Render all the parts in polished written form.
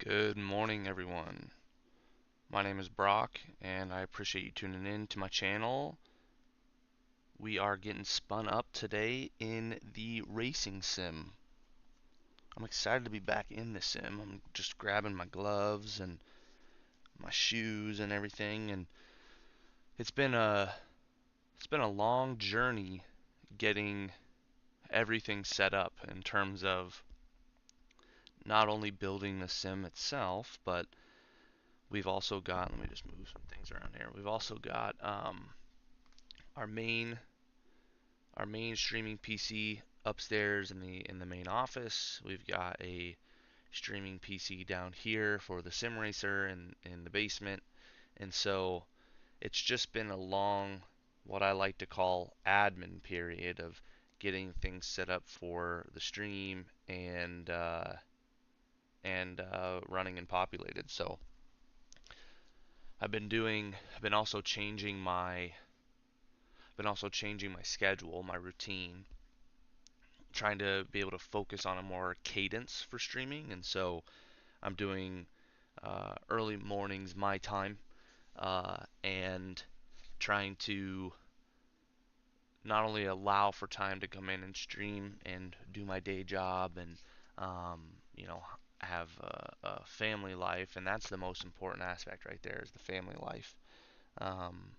Good morning, everyone. My name is Brock, and I appreciate you tuning in to my channel. We are getting spun up today in the racing sim. I'm excited to be back in the sim. I'm just grabbing my gloves and my shoes and everything, and it's been a it's been a long journey getting everything set up in terms of not only building the sim itself, but we've also got, let me just move some things around here. We've also got our main our main streaming PC upstairs in the main office. We've got a streaming PC down here for the sim racer in the basement. And so it's just been a long, what I like to call admin period of getting things set up for the stream and running and populated. So I've been also changing my schedule, my routine, trying to be able to focus on a more cadence for streaming. And so I'm doing early mornings my time, and trying to not only allow for time to come in and stream and do my day job and um, you know have a family life, and that's the most important aspect right there is the family life. Um,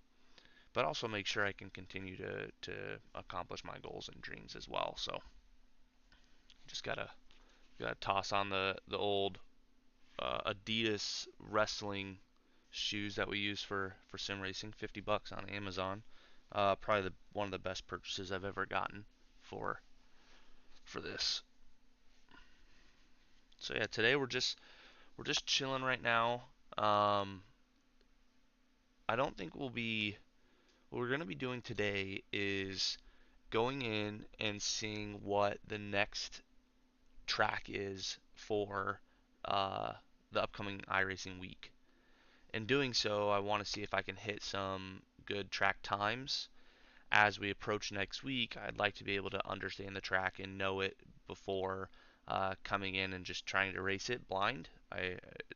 but also make sure I can continue to accomplish my goals and dreams as well. So just gotta toss on the old Adidas wrestling shoes that we use for sim racing, $50 on Amazon. Probably one of the best purchases I've ever gotten for for this. So yeah, today we're just chilling right now. Um, I don't think what we're gonna be doing today is going in and seeing what the next track is for uh, the upcoming iRacing week. In doing so, I want to see if I can hit some good track times. As we approach next week, I'd like to be able to understand the track and know it before coming in and just trying to race it blind.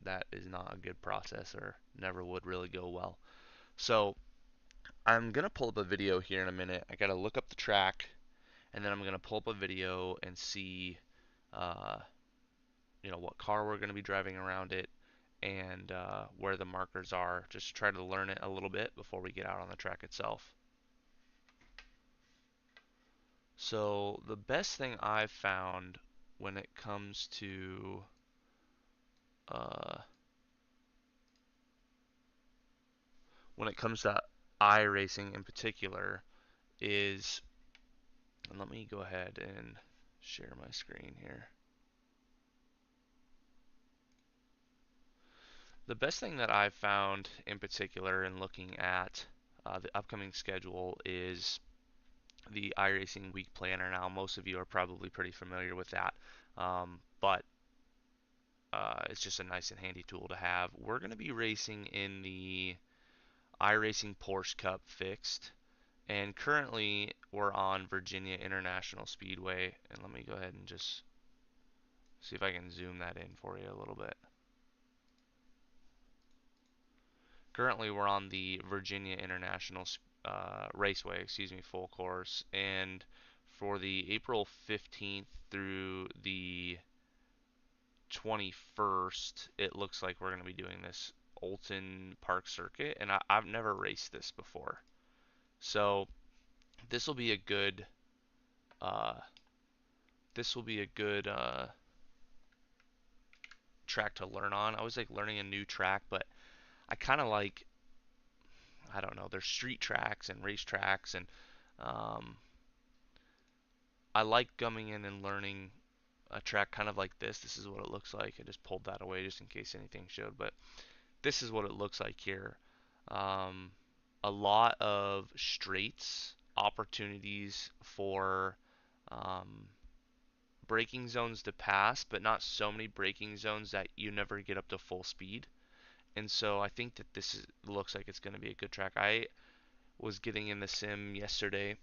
That is not a good process, or never would really go well. So I'm gonna pull up a video here in a minute. I gotta look up the track, and then I'm gonna pull up a video and see, uh, what car we're gonna be driving around it, and where the markers are, just to try to learn it a little bit before we get out on the track itself. So the best thing I've found when it comes to uh, iRacing in particular is, and let me go ahead and share my screen here. The best thing that I've found in particular in looking at the upcoming schedule is the iRacing Week Planner. Now, most of you are probably pretty familiar with that, but it's just a nice and handy tool to have. We're going to be racing in the iRacing Porsche Cup fixed, and currently we're on Virginia International Speedway. And let me go ahead and just see if I can zoom that in for you a little bit. Currently we're on the Virginia International Raceway, full course, and for the April 15th through the 21st, it looks like we're going to be doing this Olton Park Circuit, and I've never raced this before. So this will be a good uh, track to learn on. I always like learning a new track, but I kind of like, I don't know, there's street tracks and race tracks, and um, I like coming in and learning a track kind of like this. This is what it looks like. I just pulled that away just in case anything showed, but this is what it looks like here. Um, a lot of straights, opportunities for um, braking zones to pass, but not so many braking zones that you never get up to full speed. And so I think that looks like it's going to be a good track. I was getting in the sim yesterday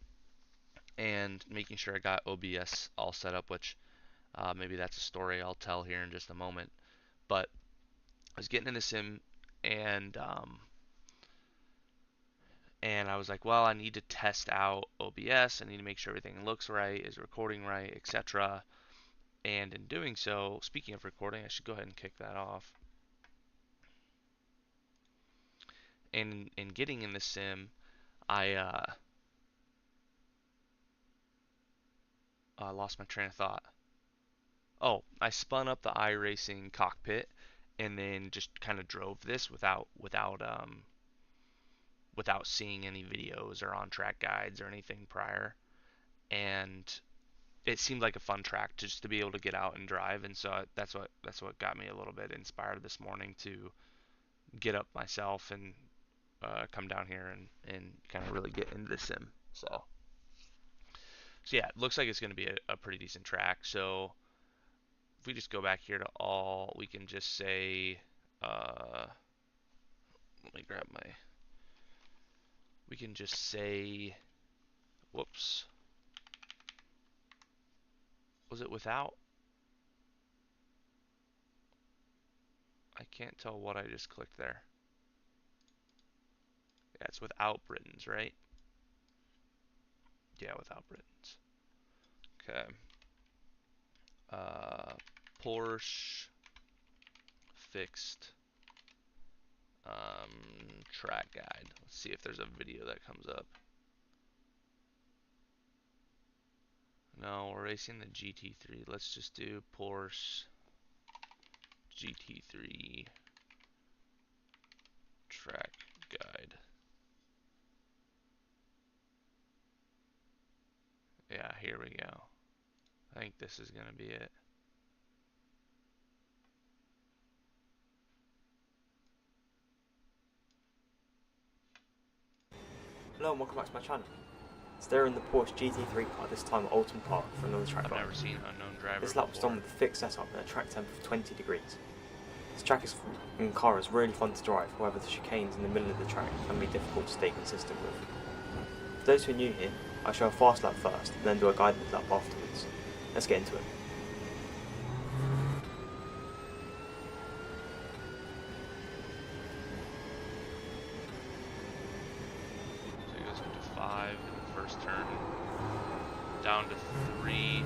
and making sure I got OBS all set up, which maybe that's a story I'll tell here in just a moment. But I was getting in the sim, and and I was like, well, I need to test out OBS. I need to make sure everything looks right, is recording right, etc. And in doing so, speaking of recording, I should go ahead and kick that off. And in getting in the sim, I lost my train of thought. Oh, I spun up the iRacing cockpit and then just kind of drove this without seeing any videos or on track guides or anything prior. And it seemed like a fun track just to be able to get out and drive, and so that's what got me a little bit inspired this morning to get up myself and come down here and kind of really get into the sim. So yeah, it looks like it's going to be a pretty decent track. So if we just go back here to all, we can just say, let me grab my, we can just say, whoops, was it without? I can't tell what I just clicked there. Yeah, it's without Britons, right? Yeah, without Britons. Okay. Uh, Porsche fixed track guide. Let's see if there's a video that comes up. No, we're racing the GT3. Let's just do Porsche GT3 track guide. Yeah, here we go. I think this is going to be it. Hello and welcome back to my channel. Today we're in the Porsche GT3 car, this time at Alton Park for another track ride. I've never seen Unknown Driver This lap was done with a fixed setup and a track temp of 20 degrees. This track in car is really fun to drive, however the chicanes in the middle of the track can be difficult to stay consistent with. For those who are new here, I show a fast lap first and then do a guidance lap afterwards. Let's get into it. So he goes up to 5 in the first turn, down to 3.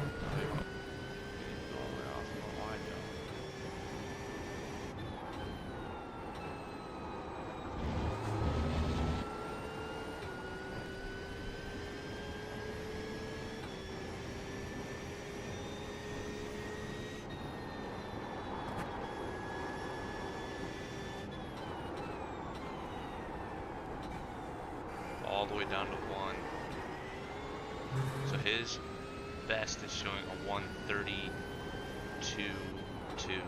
All the way down to 1. So his best is showing a 132.2.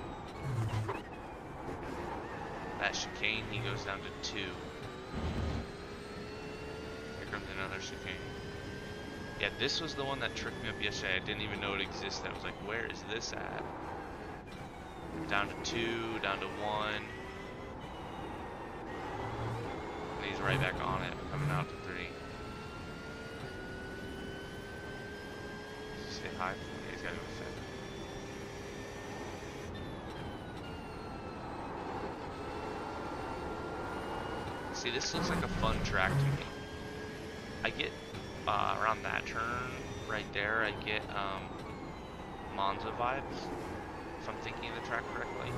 That chicane, he goes down to 2. Here comes another chicane. Yeah, this was the one that tricked me up yesterday. I didn't even know it existed. I was like, where is this at? Down to 2, down to 1. And he's right back on it, coming out to 3. Does he say hi? Yeah, he's got to go fit. See, this looks like a fun track to me. I get, around that turn right there, I get, Monza vibes, if I'm thinking of the track correctly.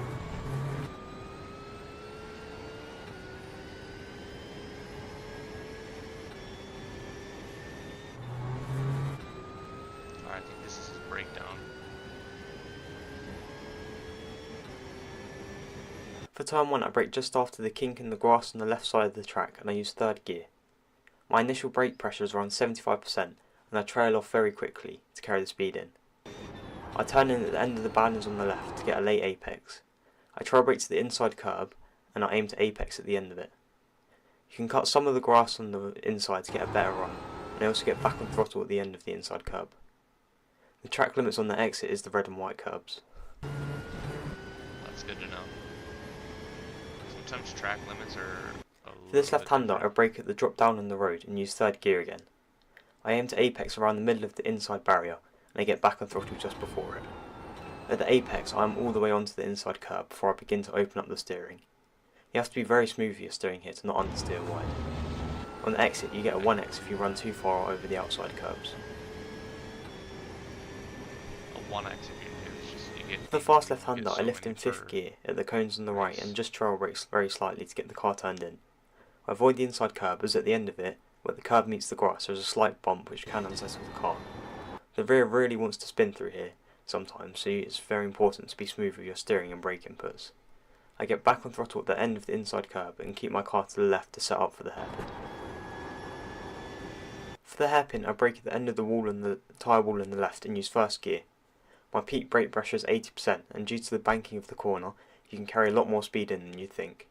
Alright, I think this is his breakdown. For turn 1 I brake just after the kink in the grass on the left side of the track and I use 3rd gear. My initial brake pressure is around 75% and I trail off very quickly to carry the speed in. I turn in at the end of the banners on the left to get a late apex. I try brake to the inside curb and I aim to apex at the end of it. You can cut some of the grass on the inside to get a better run, and I also get back on throttle at the end of the inside curb. The track limits on the exit is the red and white curbs. That's good to know. Sometimes track limits are For this left-hander I brake at the drop down on the road and use 3rd gear again. I aim to apex around the middle of the inside barrier and I get back on throttle just before it. At the apex, I am all the way onto the inside curb before I begin to open up the steering. You have to be very smooth with your steering here to not understeer wide. On the exit, you get a 1x if you run too far over the outside curbs. A 1x if it's just you get. For the fast left-hander, so I lift in 5th gear at the cones on the right and just trail brakes very slightly to get the car turned in. I avoid the inside curb as at the end of it, where the curb meets the grass, there is a slight bump which can unsettle the car. The rear really wants to spin through here sometimes, so it's very important to be smooth with your steering and brake inputs. I get back on throttle at the end of the inside curb and keep my car to the left to set up for the hairpin. For the hairpin, I brake at the end of the wall and the tyre wall on the left and use 1st gear. My peak brake pressure is 80%, and due to the banking of the corner, you can carry a lot more speed in than you'd think.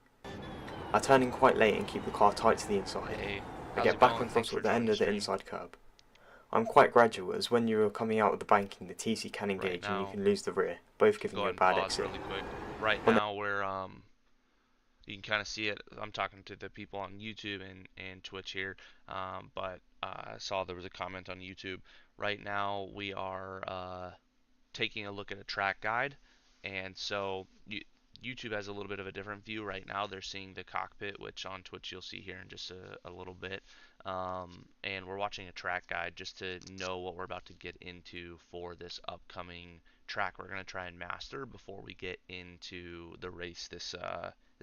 I turn in quite late and keep the car tight to the inside. Hey, I get back on throttle at the end of the inside curb. I'm quite gradual, as when you are coming out of the banking, the TC can engage and you can lose the rear, both giving you a bad exit. Really quick. Right now we're you can kind of see it. I'm talking to the people on YouTube and Twitch here, but I saw there was a comment on YouTube. Right now we are taking a look at a track guide, and so YouTube has a little bit of a different view right now. They're seeing the cockpit, which on Twitch you'll see here in just a little bit. And we're watching a track guide just to know what we're about to get into for this upcoming track we're going to try and master before we get into the race this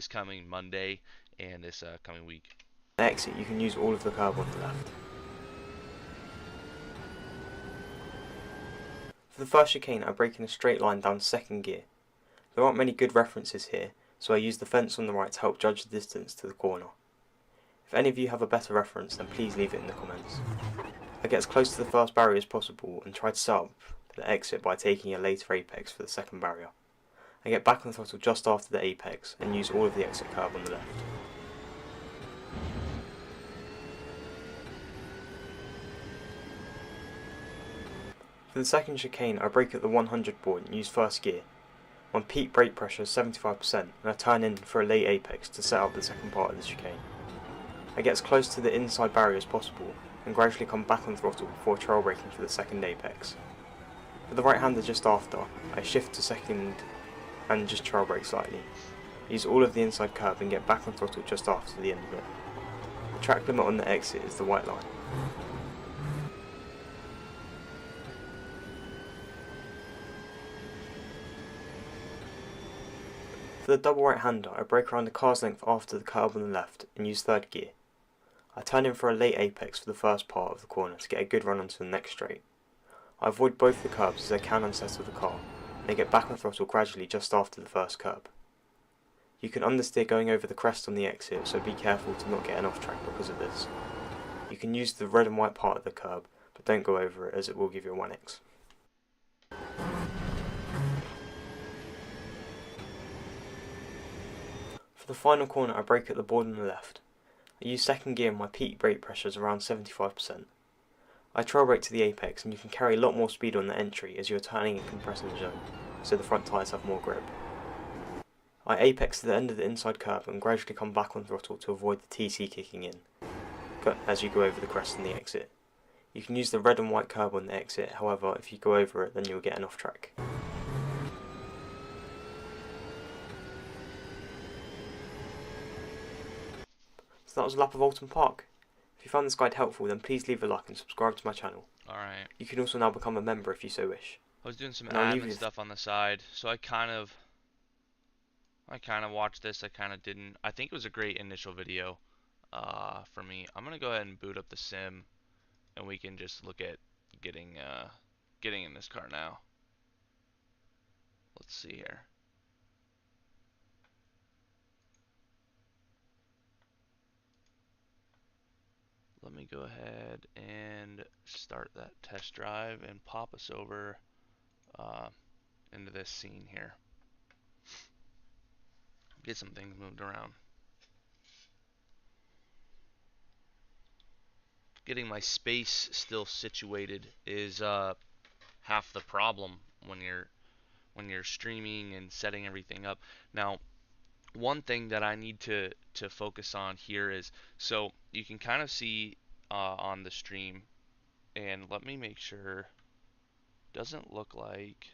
coming Monday and this coming week. Exit, you can use all of the curb on the left. For the first chicane, I brake in a straight line down 2nd gear. There aren't many good references here, so I use the fence on the right to help judge the distance to the corner. If any of you have a better reference, then please leave it in the comments. I get as close to the first barrier as possible and try to set up the exit by taking a later apex for the 2nd barrier. I get back on the throttle just after the apex and use all of the exit curb on the left. For the 2nd chicane, I brake at the 100 board and use 1st gear. My peak brake pressure is 75% and I turn in for a late apex to set up the 2nd part of the chicane. I get as close to the inside barrier as possible and gradually come back on throttle before trail braking for the 2nd apex. For the right hander just after, I shift to 2nd and just trail brake slightly. Use all of the inside curb and get back on throttle just after the end of it. The track limit on the exit is the white line. For the double right hander, I brake around a car's length after the curb on the left and use 3rd gear. I turn in for a late apex for the first part of the corner to get a good run onto the next straight. I avoid both the curbs as they can unsettle the car, and I get back on throttle gradually just after the first curb. You can understeer going over the crest on the exit, so be careful to not get an off track because of this. You can use the red and white part of the curb, but don't go over it as it will give you a 1x. For the final corner, I brake at the board on the left. I use 2nd gear and my peak brake pressure is around 75%. I trail brake to the apex and you can carry a lot more speed on the entry as you are turning and compressing the zone, so the front tyres have more grip. I apex to the end of the inside curb and gradually come back on throttle to avoid the TC kicking in as you go over the crest on the exit. You can use the red and white curb on the exit, however if you go over it then you'll get an off track. So that was a lap of Alton Park. If you found this guide helpful, then please leave a like and subscribe to my channel. Alright. You can also now become a member if you so wish. I was doing some admin stuff on the side, so I kind of watched this, I kind of didn't. I think it was a great initial video for me. I'm going to go ahead and boot up the sim, and we can just look at getting in this car now. Let's see here. Let me go ahead and start that test drive and pop us over into this scene here. Get some things moved around. Getting my space still situated is half the problem when you're streaming and setting everything up. Now, one thing that I need to focus on here is, so you can kind of see on the stream, and let me make sure, doesn't look like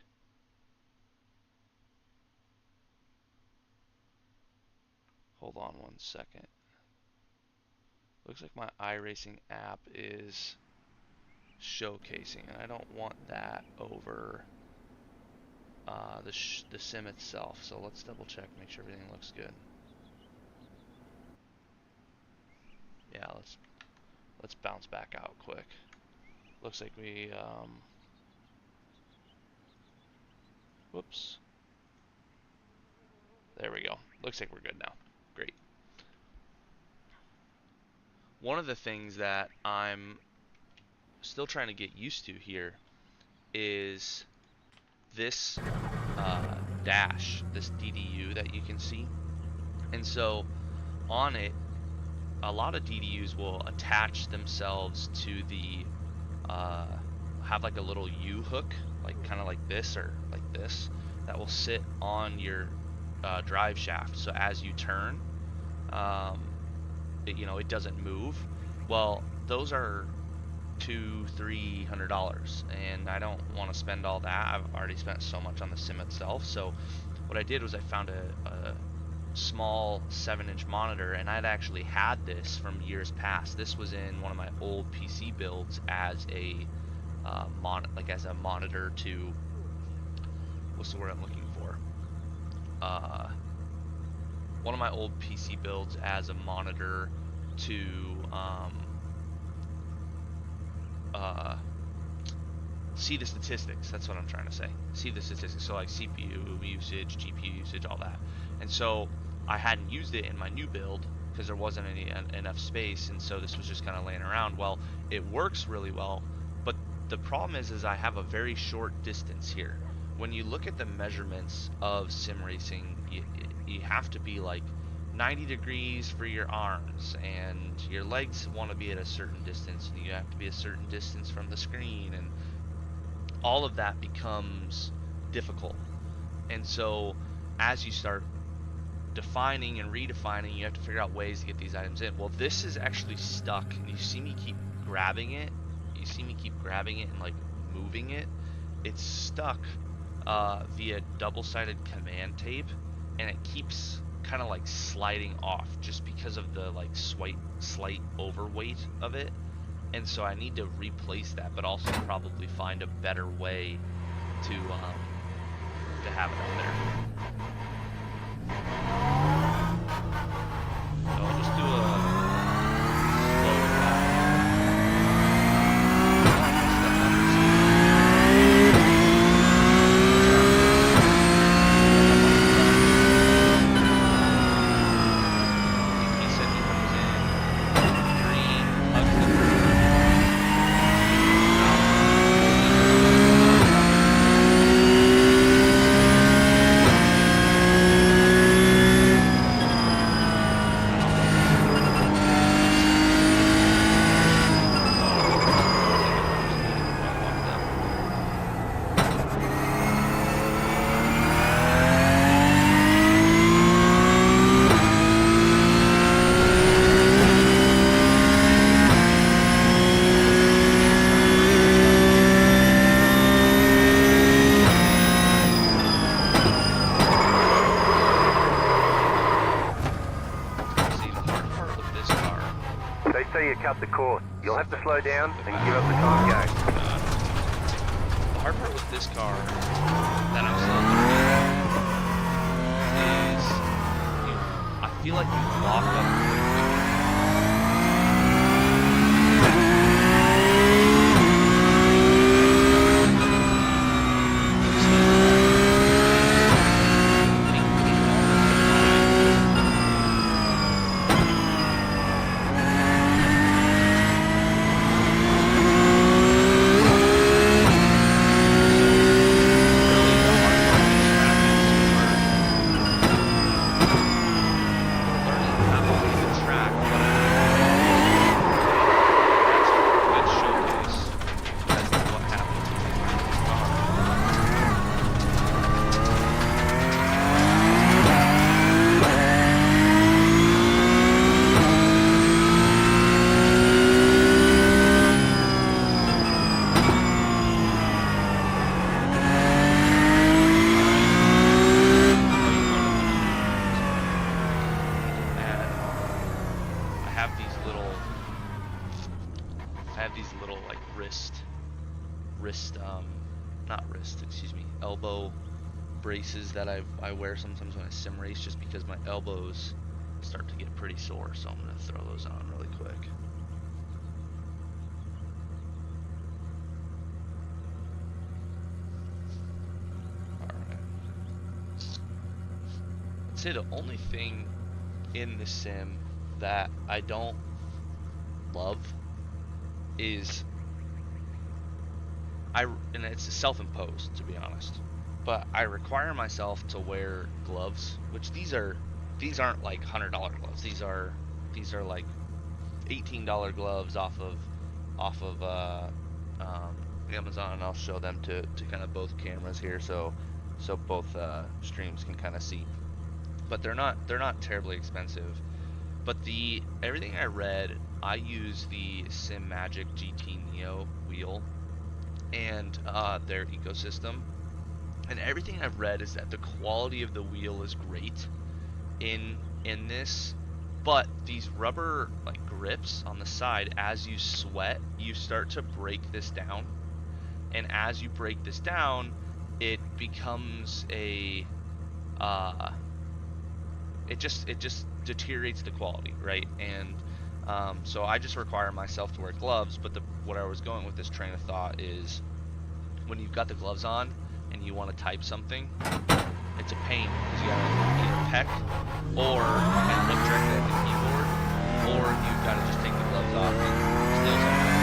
Hold on one second. Looks like my iRacing app is showcasing, and I don't want that over the sim itself. So let's double check, make sure everything looks good. Yeah, let's bounce back out quick. Looks like we whoops. There we go. Looks like we're good now. Great. One of the things that I'm still trying to get used to here is this dash, this DDU that you can see. And so on it, a lot of DDUs will attach themselves to the have like a little U hook, like kind of like this or like this, that will sit on your drive shaft. So as you turn, it doesn't move. Well, those are $200-300, and I don't want to spend all that. I've already spent so much on the sim itself. So what I did was I found a small 7-inch monitor, and I'd actually had this from years past. This was in one of my old PC builds as a as a monitor to, what's the word I'm looking for? One of my old PC builds as a monitor to see the statistics. That's what I'm trying to say. See the statistics. So like CPU usage, GPU usage, all that. And so I hadn't used it in my new build because there wasn't enough space, and so this was just kind of laying around. Well, it works really well, but the problem is I have a very short distance here. When you look at the measurements of sim racing, you have to be like 90 degrees for your arms, and your legs want to be at a certain distance, and you have to be a certain distance from the screen, and all of that becomes difficult. And so as you start defining and redefining, you have to figure out ways to get these items in. Well, this is actually stuck, and you see me keep grabbing it. You see me keep grabbing it and like moving it. It's stuck via double-sided command tape, and it keeps kind of like sliding off just because of the like slight overweight of it. And so I need to replace that, but also probably find a better way to have it up there. So I'll just do a slow he said he comes in green, hugs the They say you cut the course. You'll have to slow down and give up the time game. The hard part with this car that I'm still learning is I feel like you lock up quickly. Learning how to elbow braces that I wear sometimes when I sim race, just because my elbows start to get pretty sore. So I'm gonna throw those on really quick. Alright. I'd say the only thing in the sim that I don't love is and it's self-imposed, to be honest, but I require myself to wear gloves, which these aren't like $100 gloves. These are like $18 gloves off of Amazon. I'll show them to kind of both cameras here, so both streams can kind of see. But they're not terribly expensive. But everything I read, I use the Sim Magic GT Neo wheel and their ecosystem, and everything I've read is that the quality of the wheel is great in this, but these rubber like grips on the side, as you sweat, you start to break this down, and as you break this down, it becomes a it just deteriorates the quality, right? And so I just require myself to wear gloves. But what I was going with this train of thought is, when you've got the gloves on and you want to type something, it's a pain because you gotta either peck and look directly at the keyboard, or you've got to just take the gloves off and still sometimes.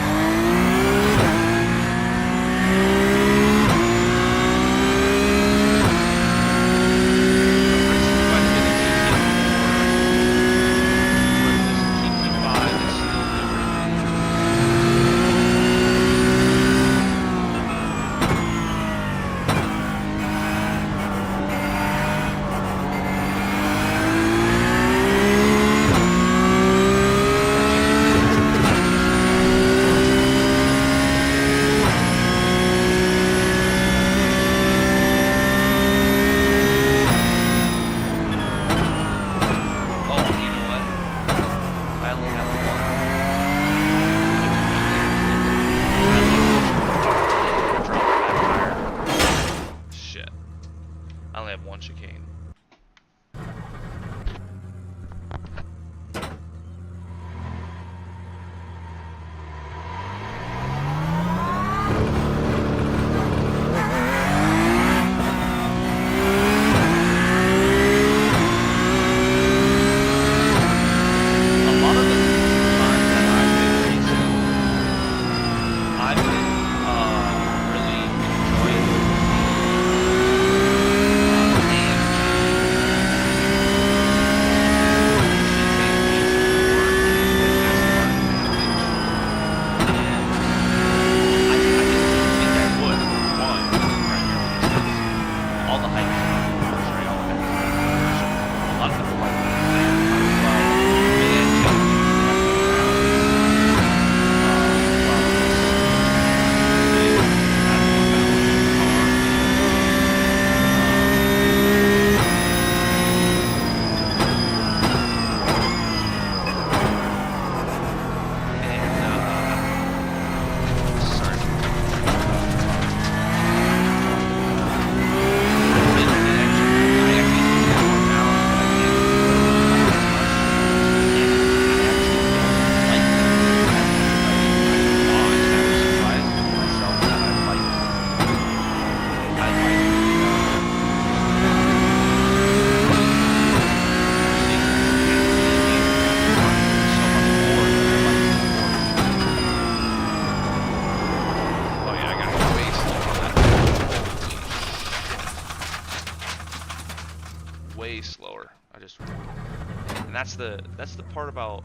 way slower. And that's the part about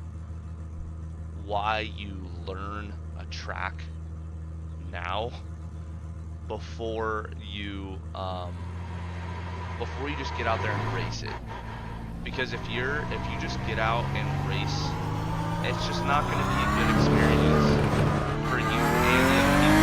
why you learn a track now before you just get out there and race it. Because if you just get out and race, it's just not going to be a good experience for you and the other people.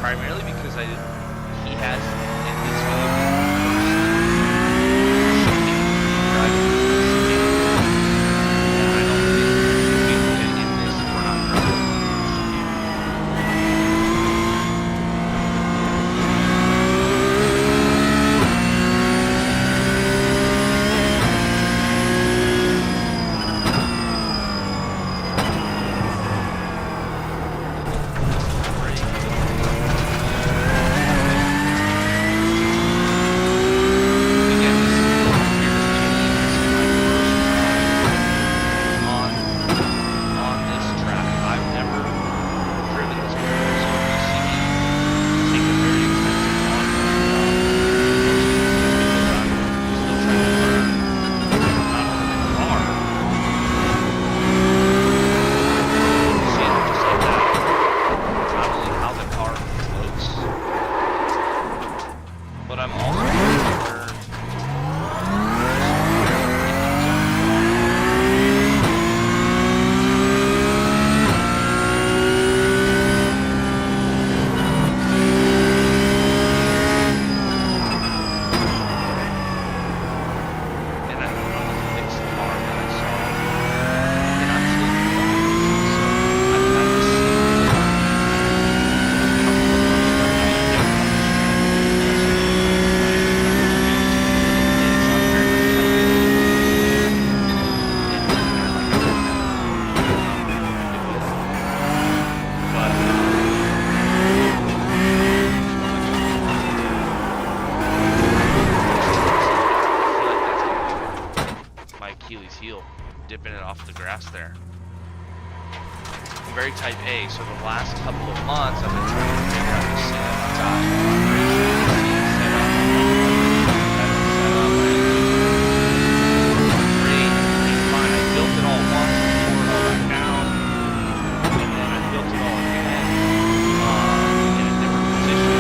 primarily because he has in this video driving and I don't think in this we're not driving. Achilles heel, dipping it off the grass there. I'm very type A, so the last couple of months I've been trying to figure out the setup, fine. I built it all once, tore it all back down, and then I built it all again in a different position.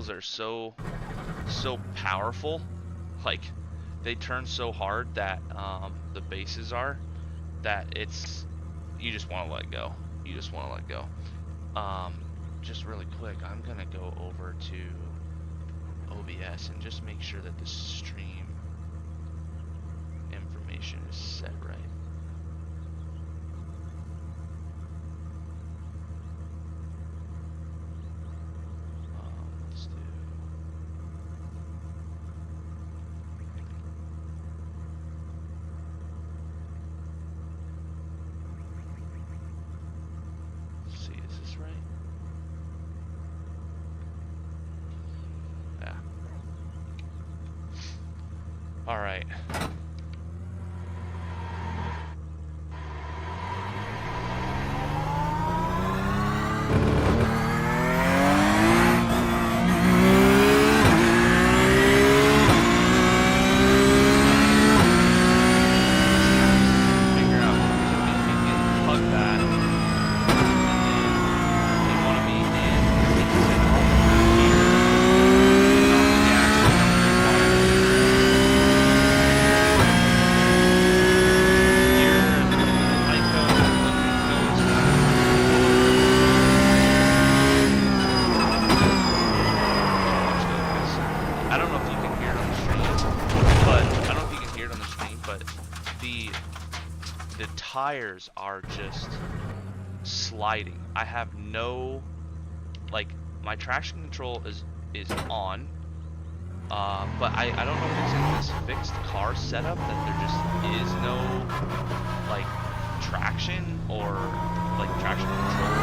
Are so powerful, like they turn so hard that the bases are that you just want to let go. You just want to let go. just really quick, I'm gonna go over to OBS and just make sure that the stream information is set right. Let's do. Let's see, is this right? Yeah. All right. Figure out if we can plug that. They want to be in. They can set all the gear, all the gas, I don't know if you can hear it on the stream, but I don't know if you can hear it on the stream, but the tires are just sliding. I have no, like, my traction control is on, but I don't know if it's in this fixed car setup that there just is no, like, traction or, like, traction control.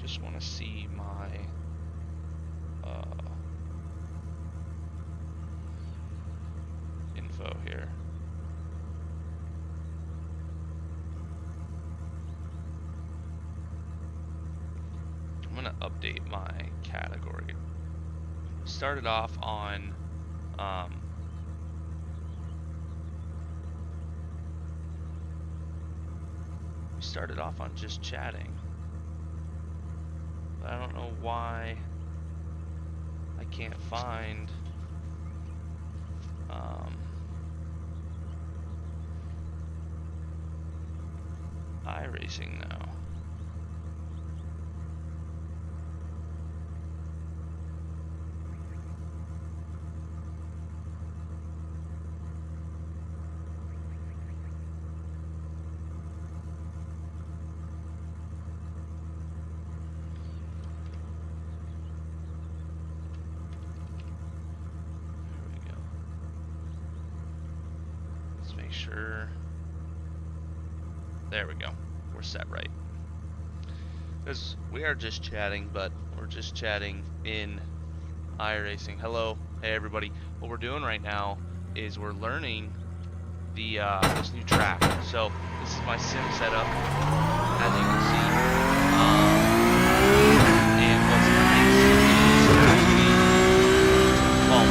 just want to see my info here. I'm gonna update my category. Started off on we started off on just chatting, but I don't know why I can't find iRacing now. Make sure. There we go. We're set right. Because we are just chatting, but we're just chatting in iRacing. Hello, hey everybody. What we're doing right now is we're learning the this new track. So this is my sim setup, as you can see. And what's nice is actually, well,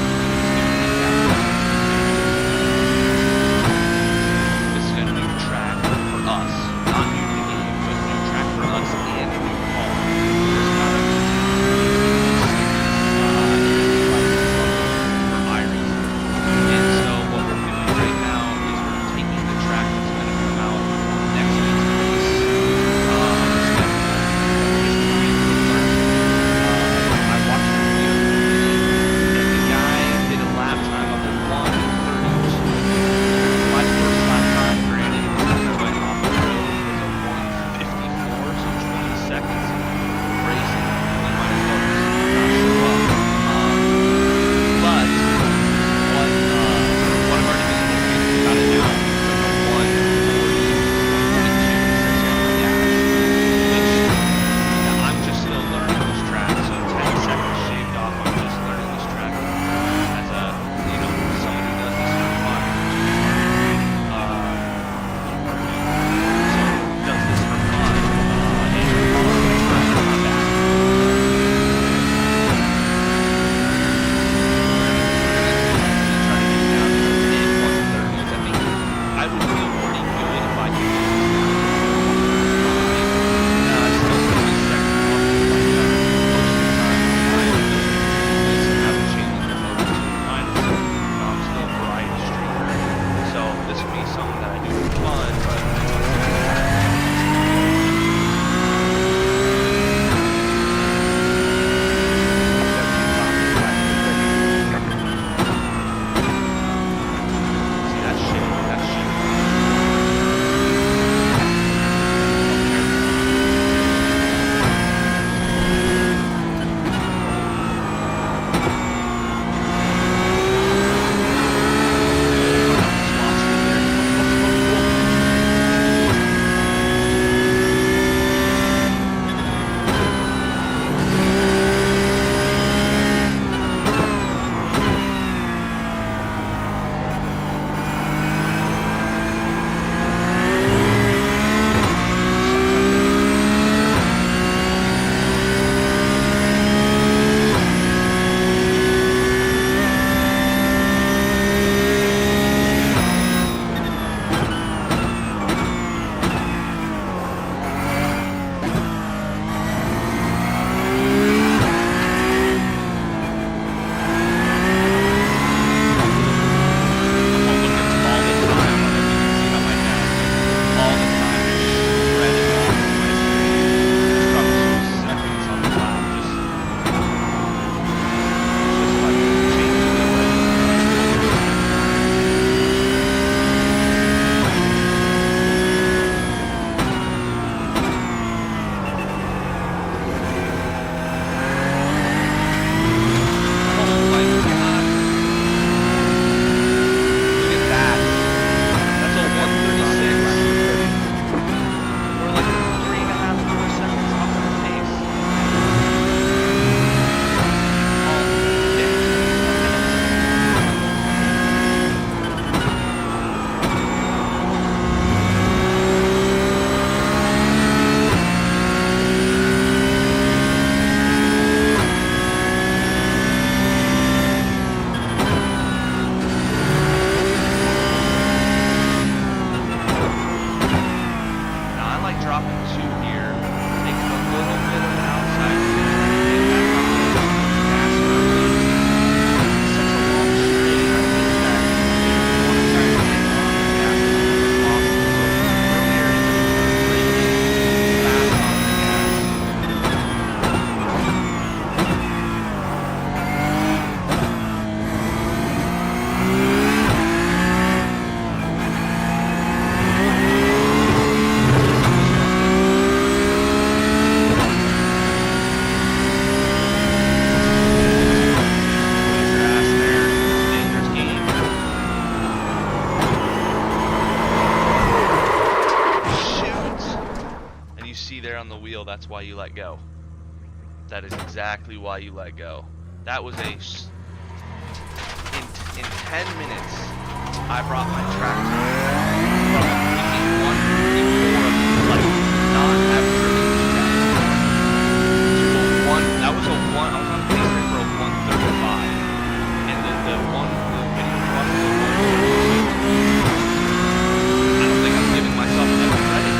see there on the wheel, that's why you let go. That is exactly why you let go. That was in 10 minutes, I brought my tractor from making 134 like non-average to a 1. That was a 1. I was on pace rate for a 135, and then the video one was a 136. I don't think I'm giving myself enough credit.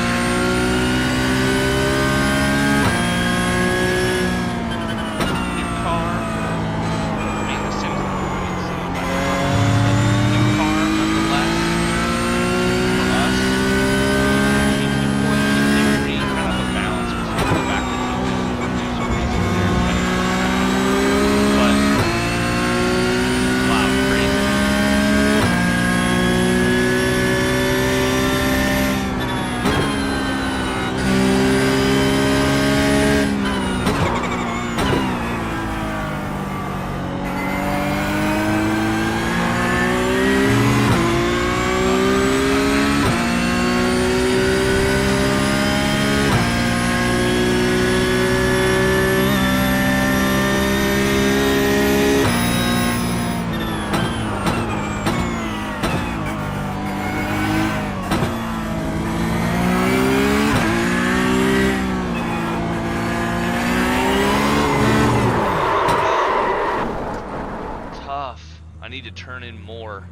I need to turn in more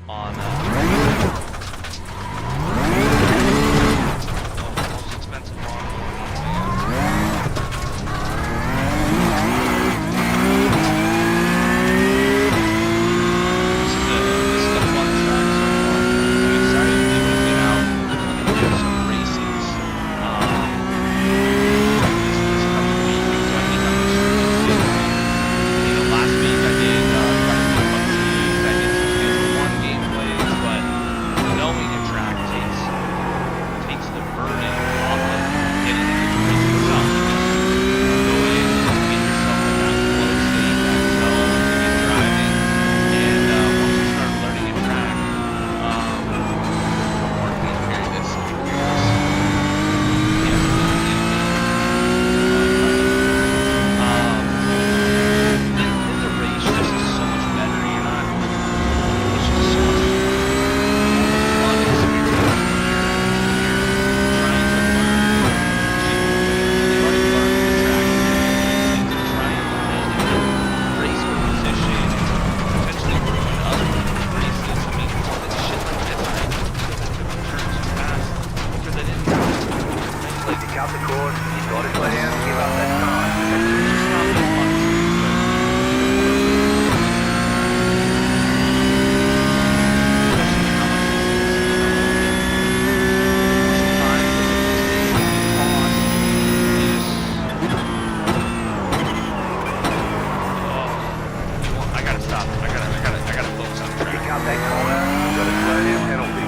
on most expensive model. This is a fun track so far. I'm excited to be able to get out and do some races this coming week. So I think I'm just last week I did knowing a track takes the burden off of getting into the race itself. Go in, get yourself in that flow state, that zone, and get driving. And once you start learning a track, or being very good then the race just is so much better. You're not. It's just so much. Out the course, you got to slow down and give up that time. I gotta stop. I gotta focus on the track. Pick out that corner, you got to slow down penalty.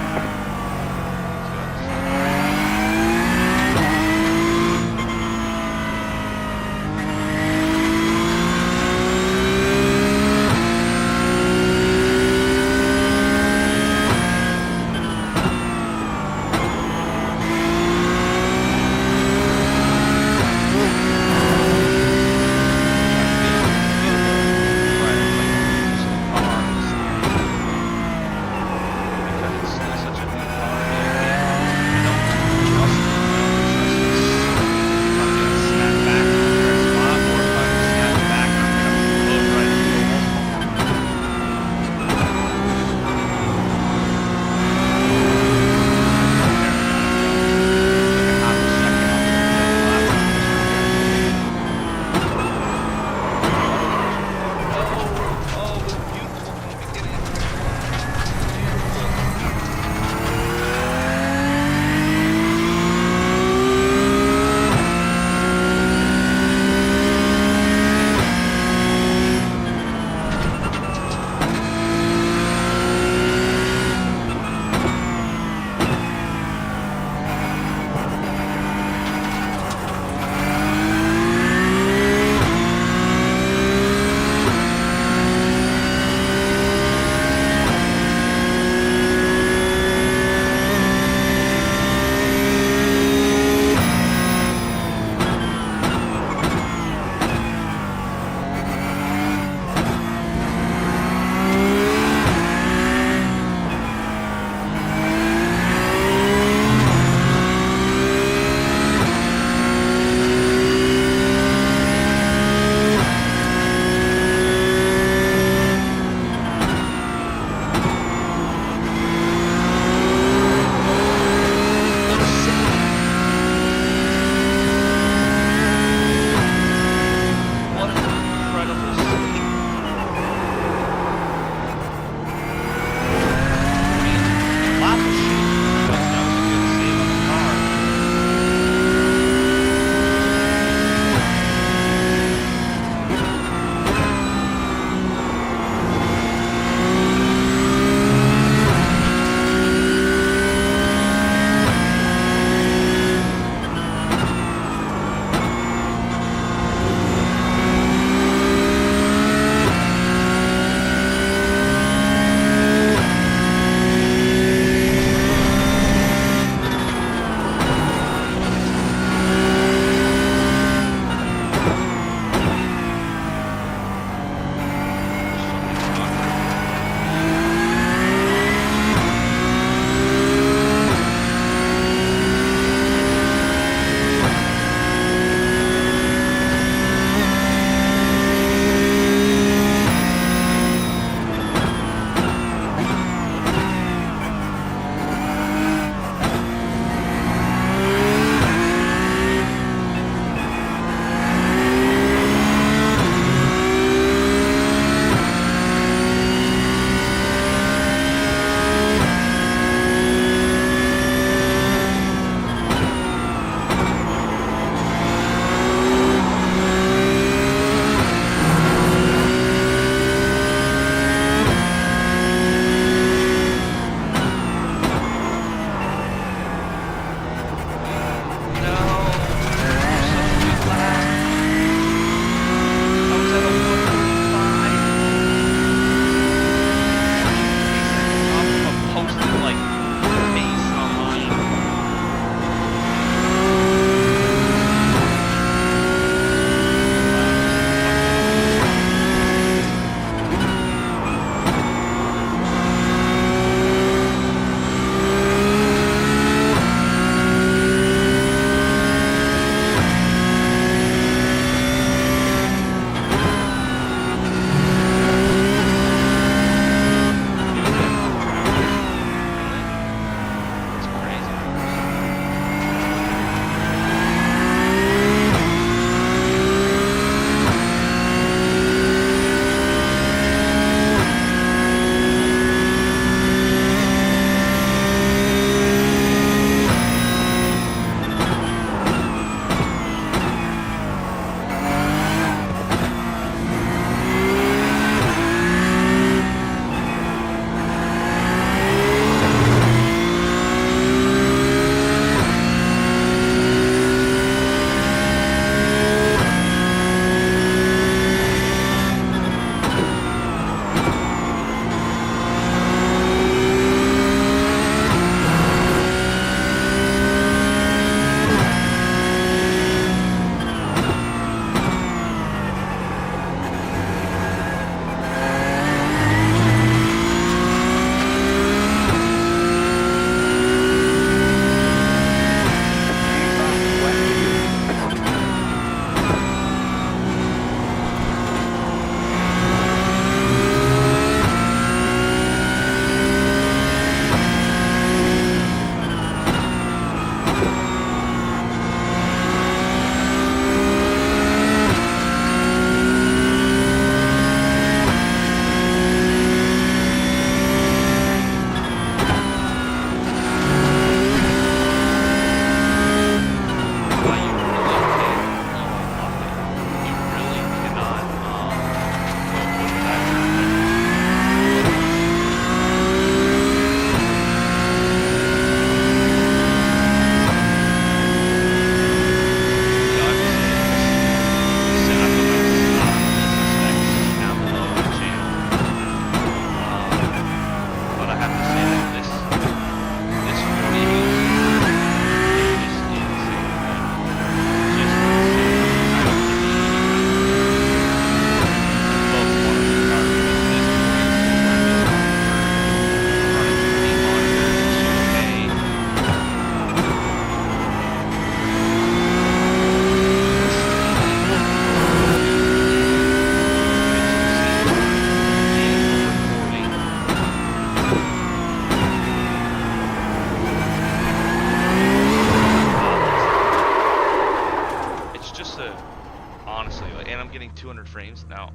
I'm getting 200 frames. Now,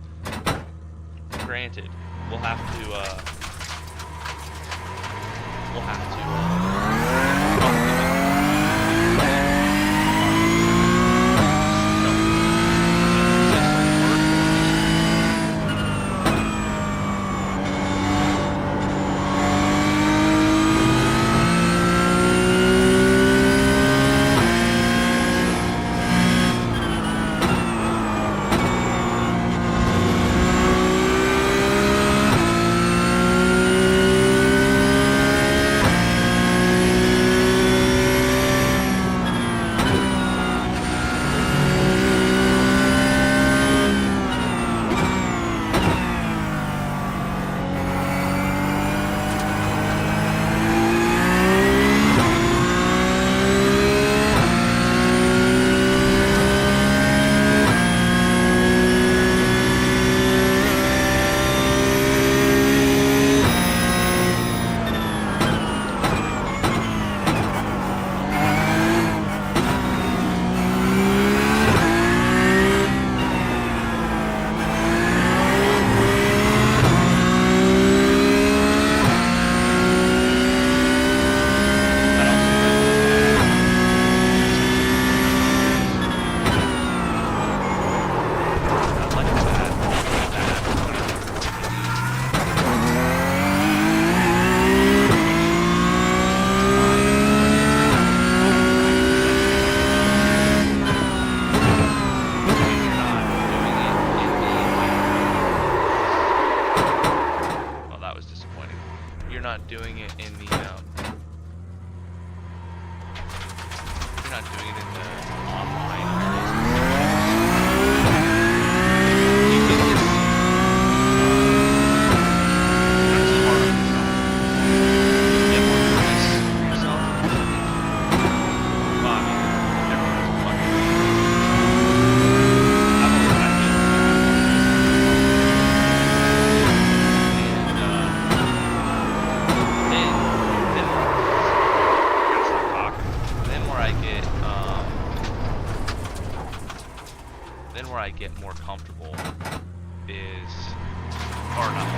granted, we'll have to not doing it in the you're not doing it in the online areas. You can just that's hard on yourself. Get more grace for yourself. Well, I mean, everyone's fucking I've always had good then where I get more comfortable is, or not.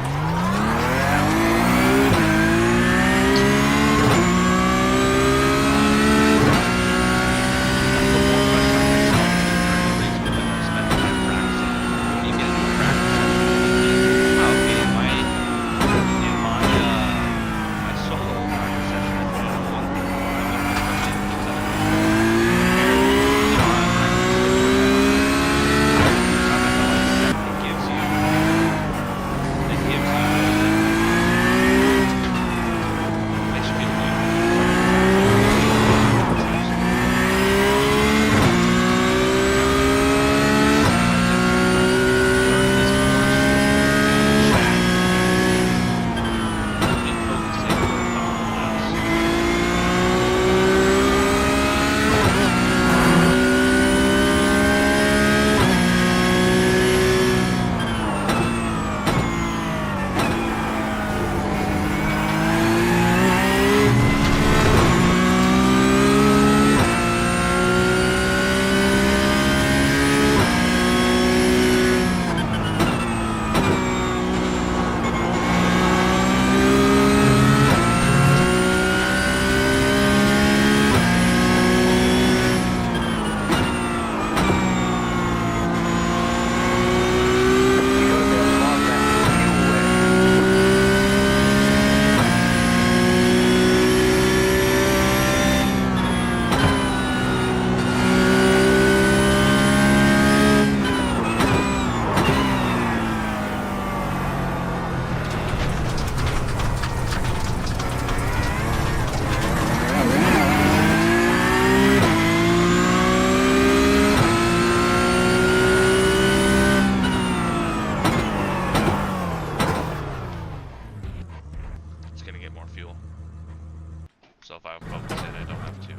So if I focus it, I don't have to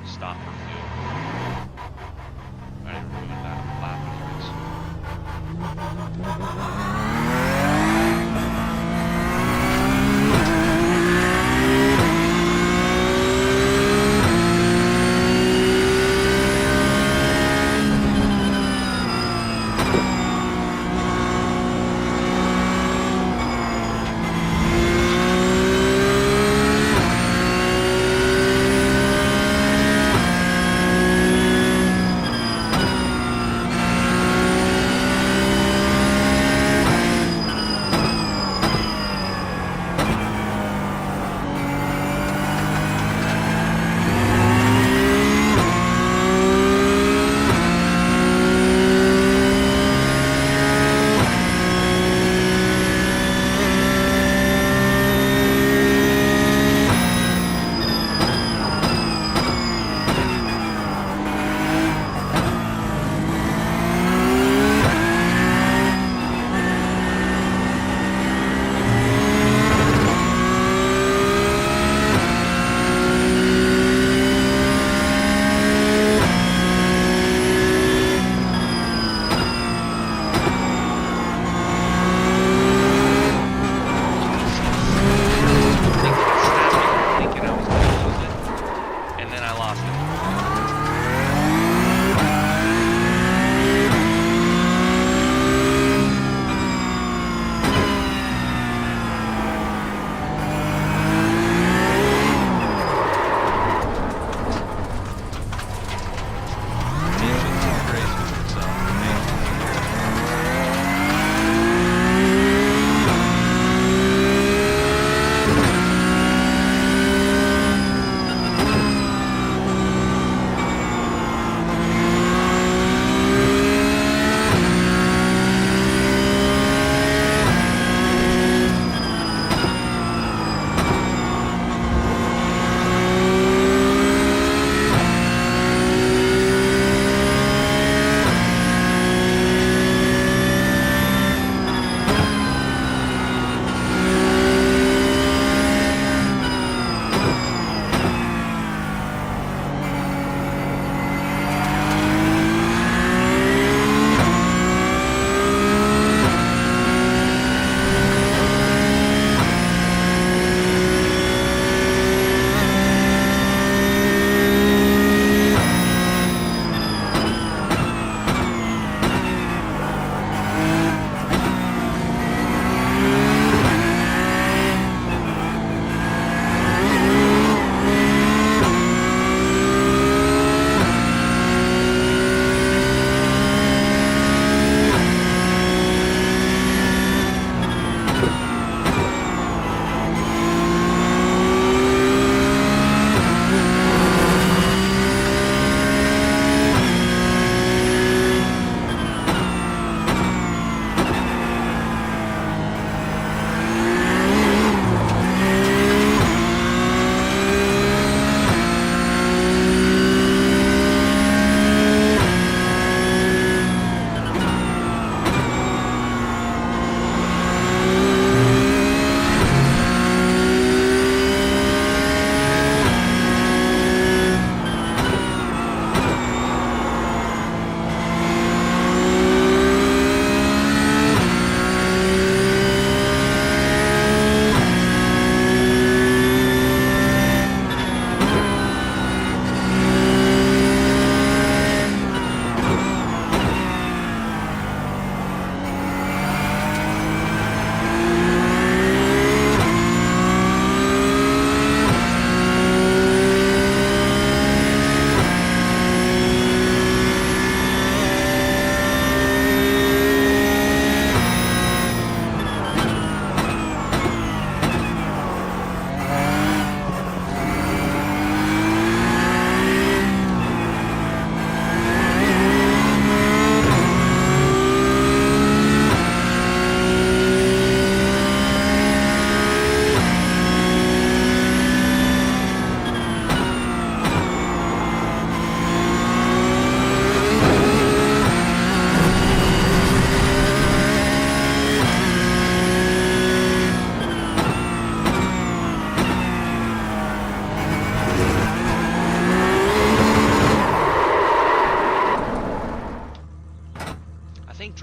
stop for fuel. I already removed that lap anyways.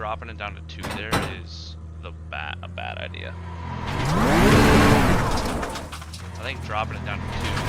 dropping it down to 2 there is a bad idea. I think dropping it down to 2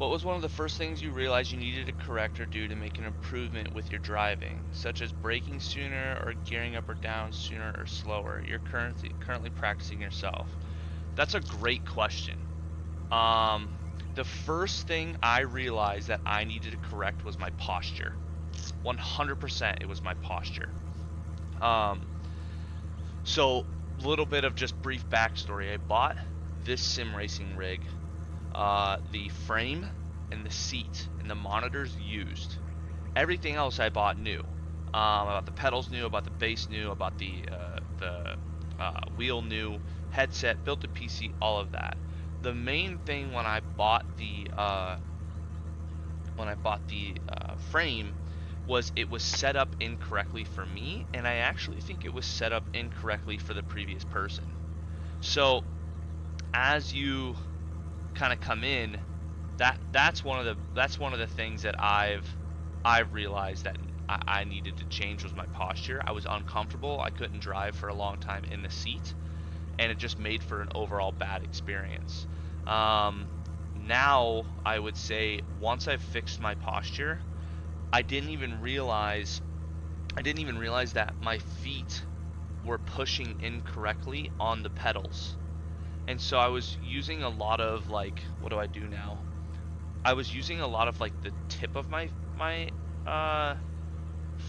What was one of the first things you realized you needed to correct or do to make an improvement with your driving, such as braking sooner or gearing up or down sooner or slower? You're currently practicing yourself. That's a great question. The first thing I realized that I needed to correct was my posture. 100% it was my posture. So little bit of just brief backstory. I bought this sim racing rig. The frame and the seat and the monitors used. Everything else I bought new. About the pedals new, about the bass new, about the wheel new, headset, built a PC, all of that. The main thing when I bought the frame was it was set up incorrectly for me, and I actually think it was set up incorrectly for the previous person. So as you kind of come in, that's one of the things that I've realized that I needed to change was my posture. I was uncomfortable. I couldn't drive for a long time in the seat, and it just made for an overall bad experience. Now I would say once I've fixed my posture, I didn't even realize that my feet were pushing incorrectly on the pedals. And so I was using a lot of like, what do I do now? I was using a lot of like the tip of my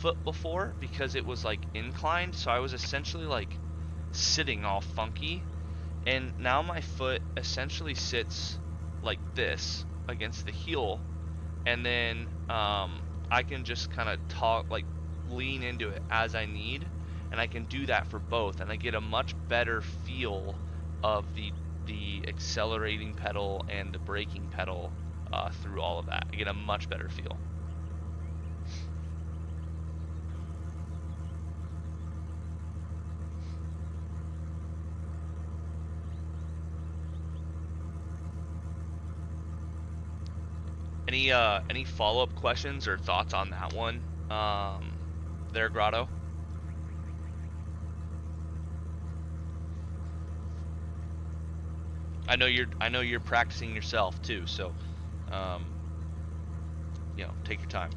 foot before, because it was like inclined, so I was essentially like sitting all funky. And now my foot essentially sits like this against the heel, and then I can just kind of like lean into it as I need, and I can do that for both, and I get a much better feel of the accelerating pedal and the braking pedal through all of that. I get a much better feel. Any follow-up questions or thoughts on that one, there, Grotto? I know you're practicing yourself too, so you know, take your time.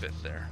fifth there.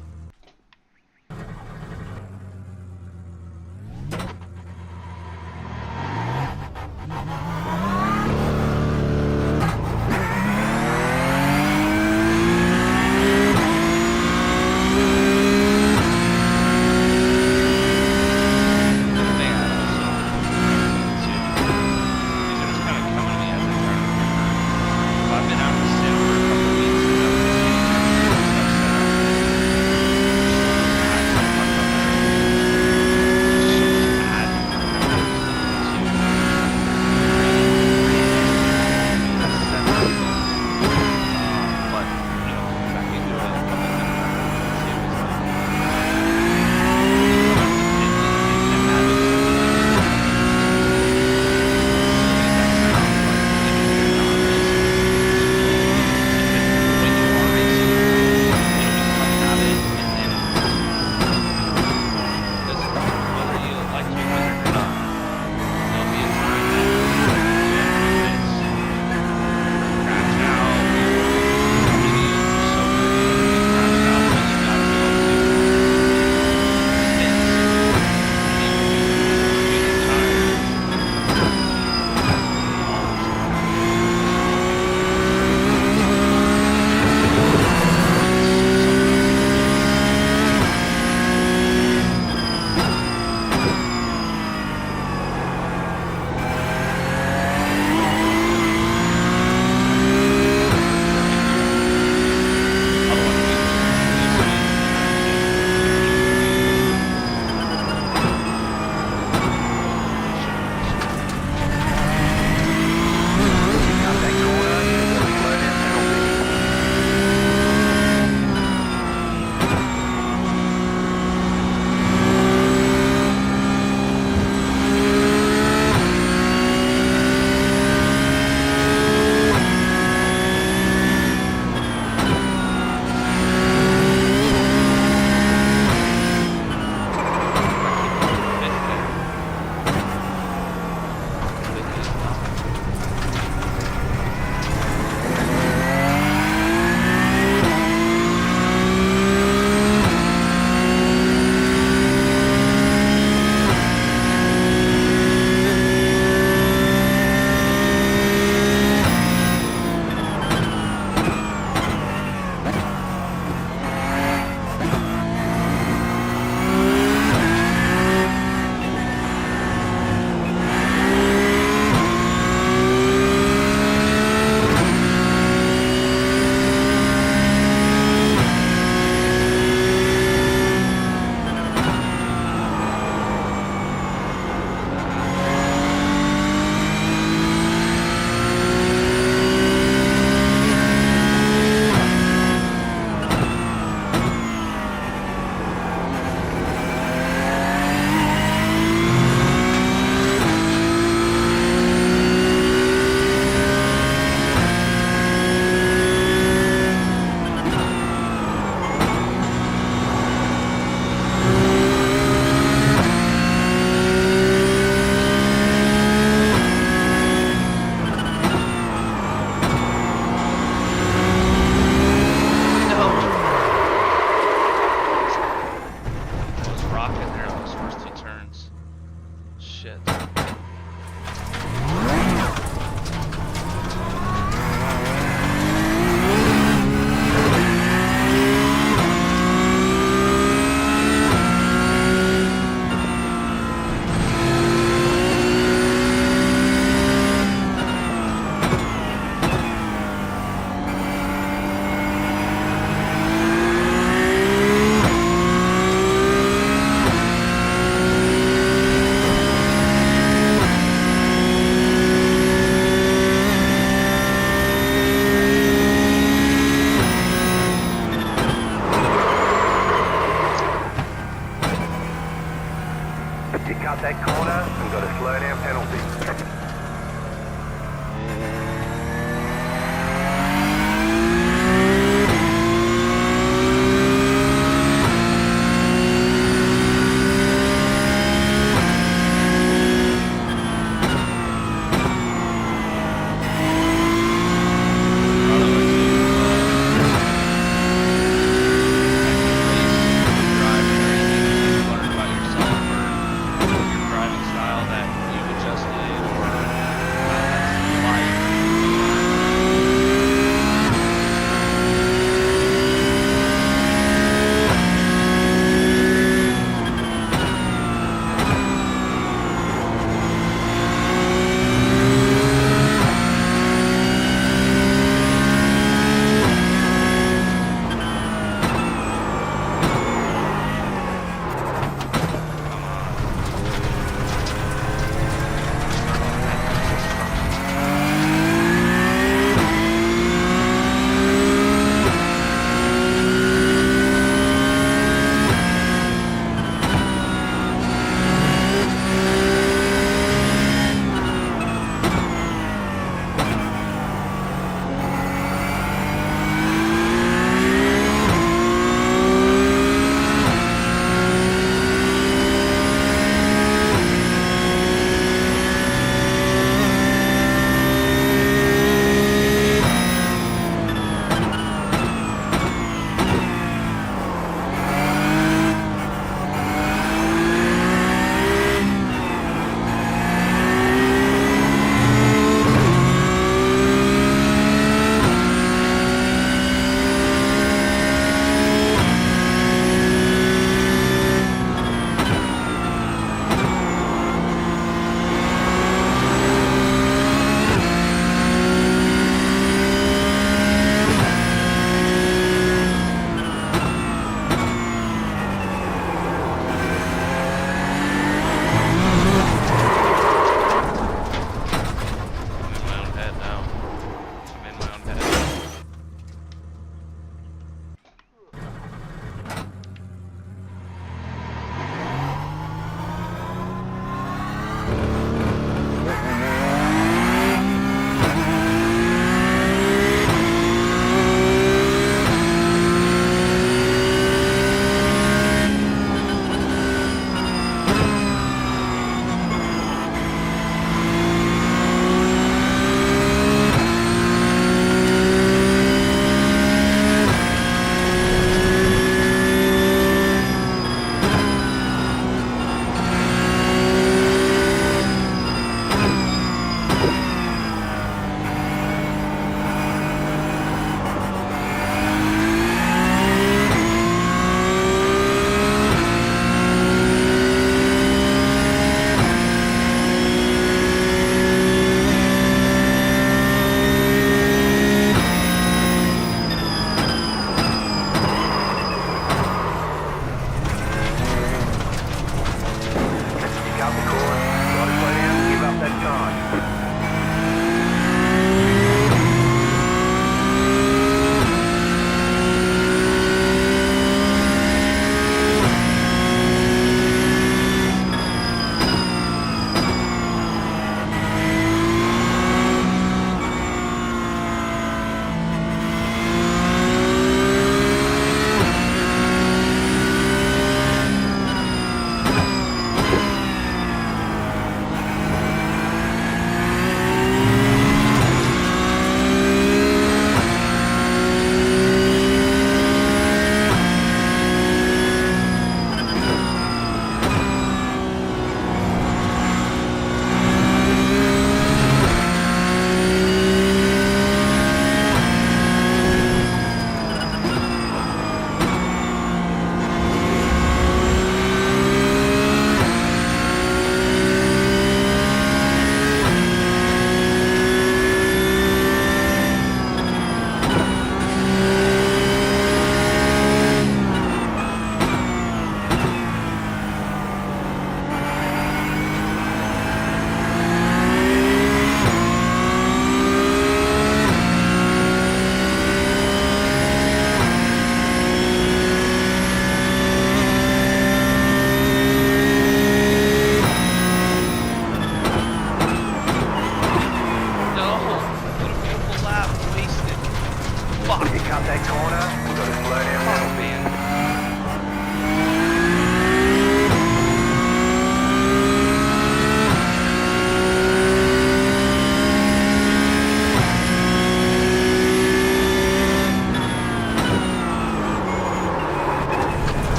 Fuck! You cut that corner, we've got to slow down Fuck, now. man.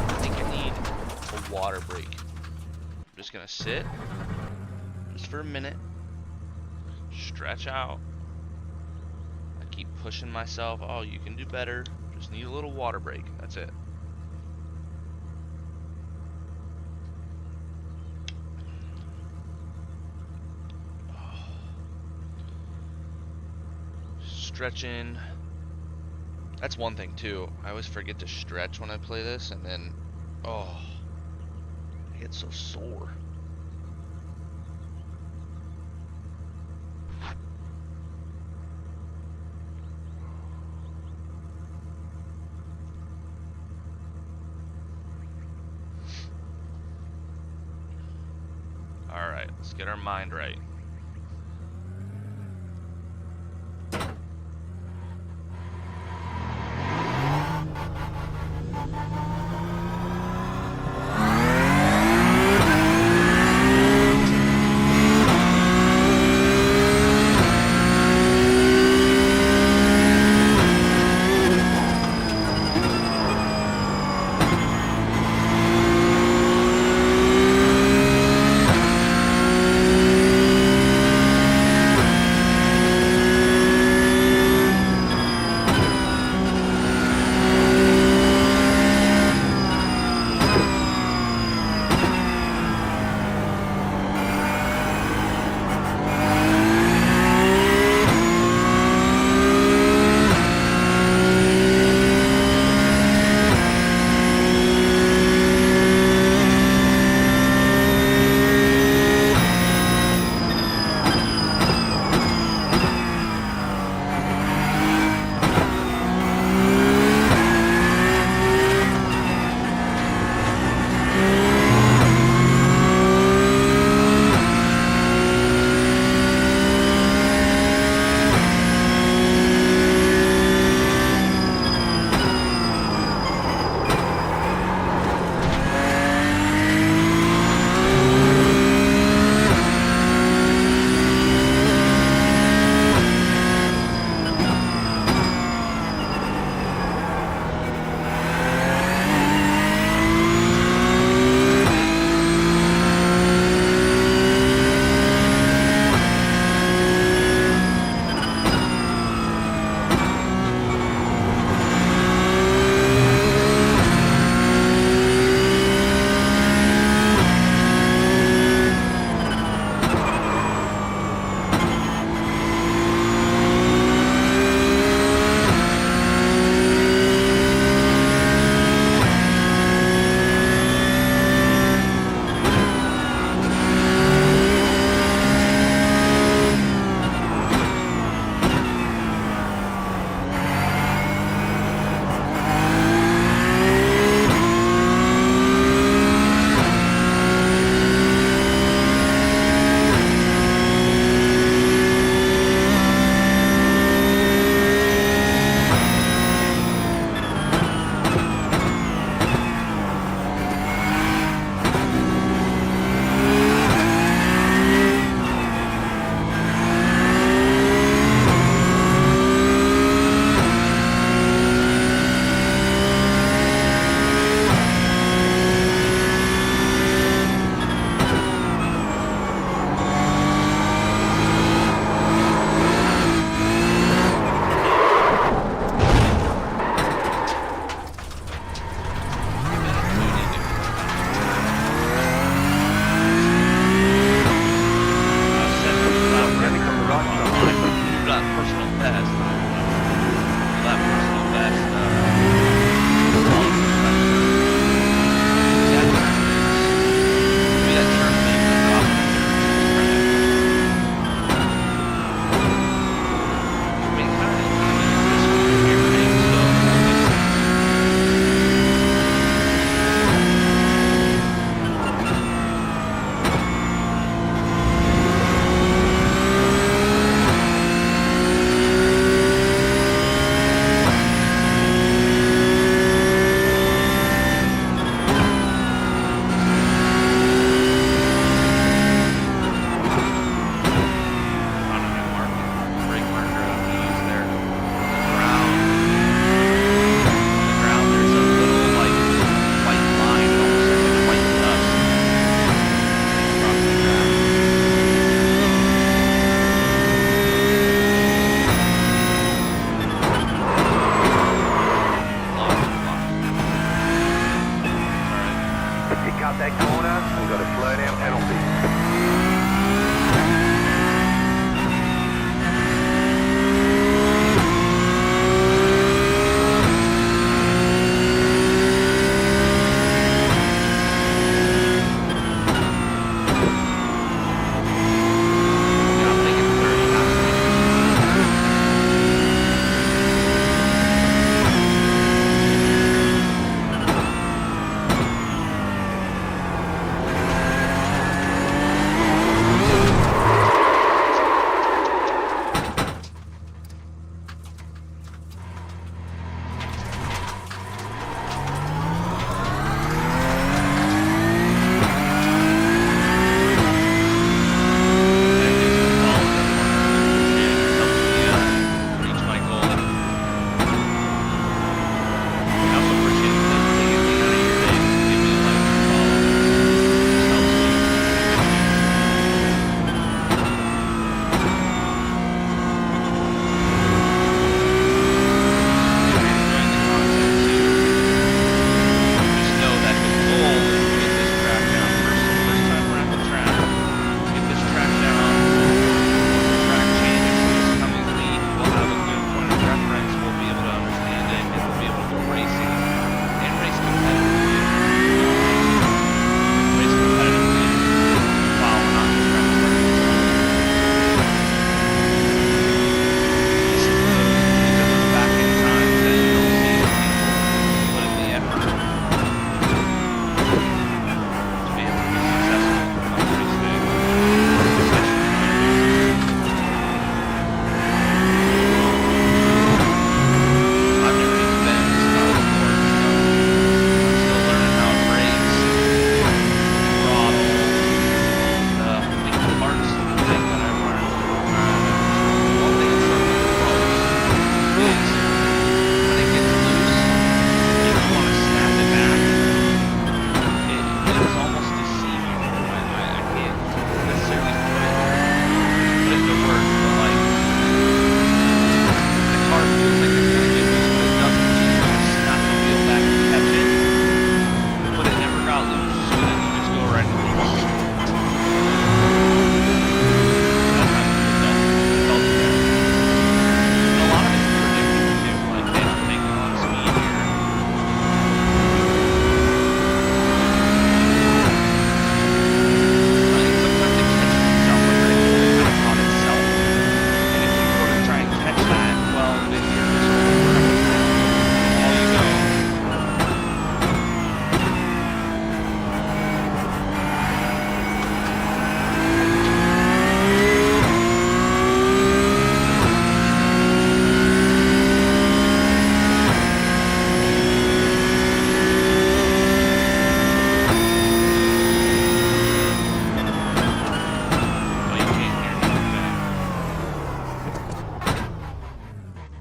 I think I need a water break. I'm just gonna sit, just for a minute, stretch out. I keep pushing myself. Oh, you can do better. Just need a little water break. That's it. Stretching. That's one thing too. I always forget to stretch when I play this, and then, oh, I get so sore. All right, let's get our mind right.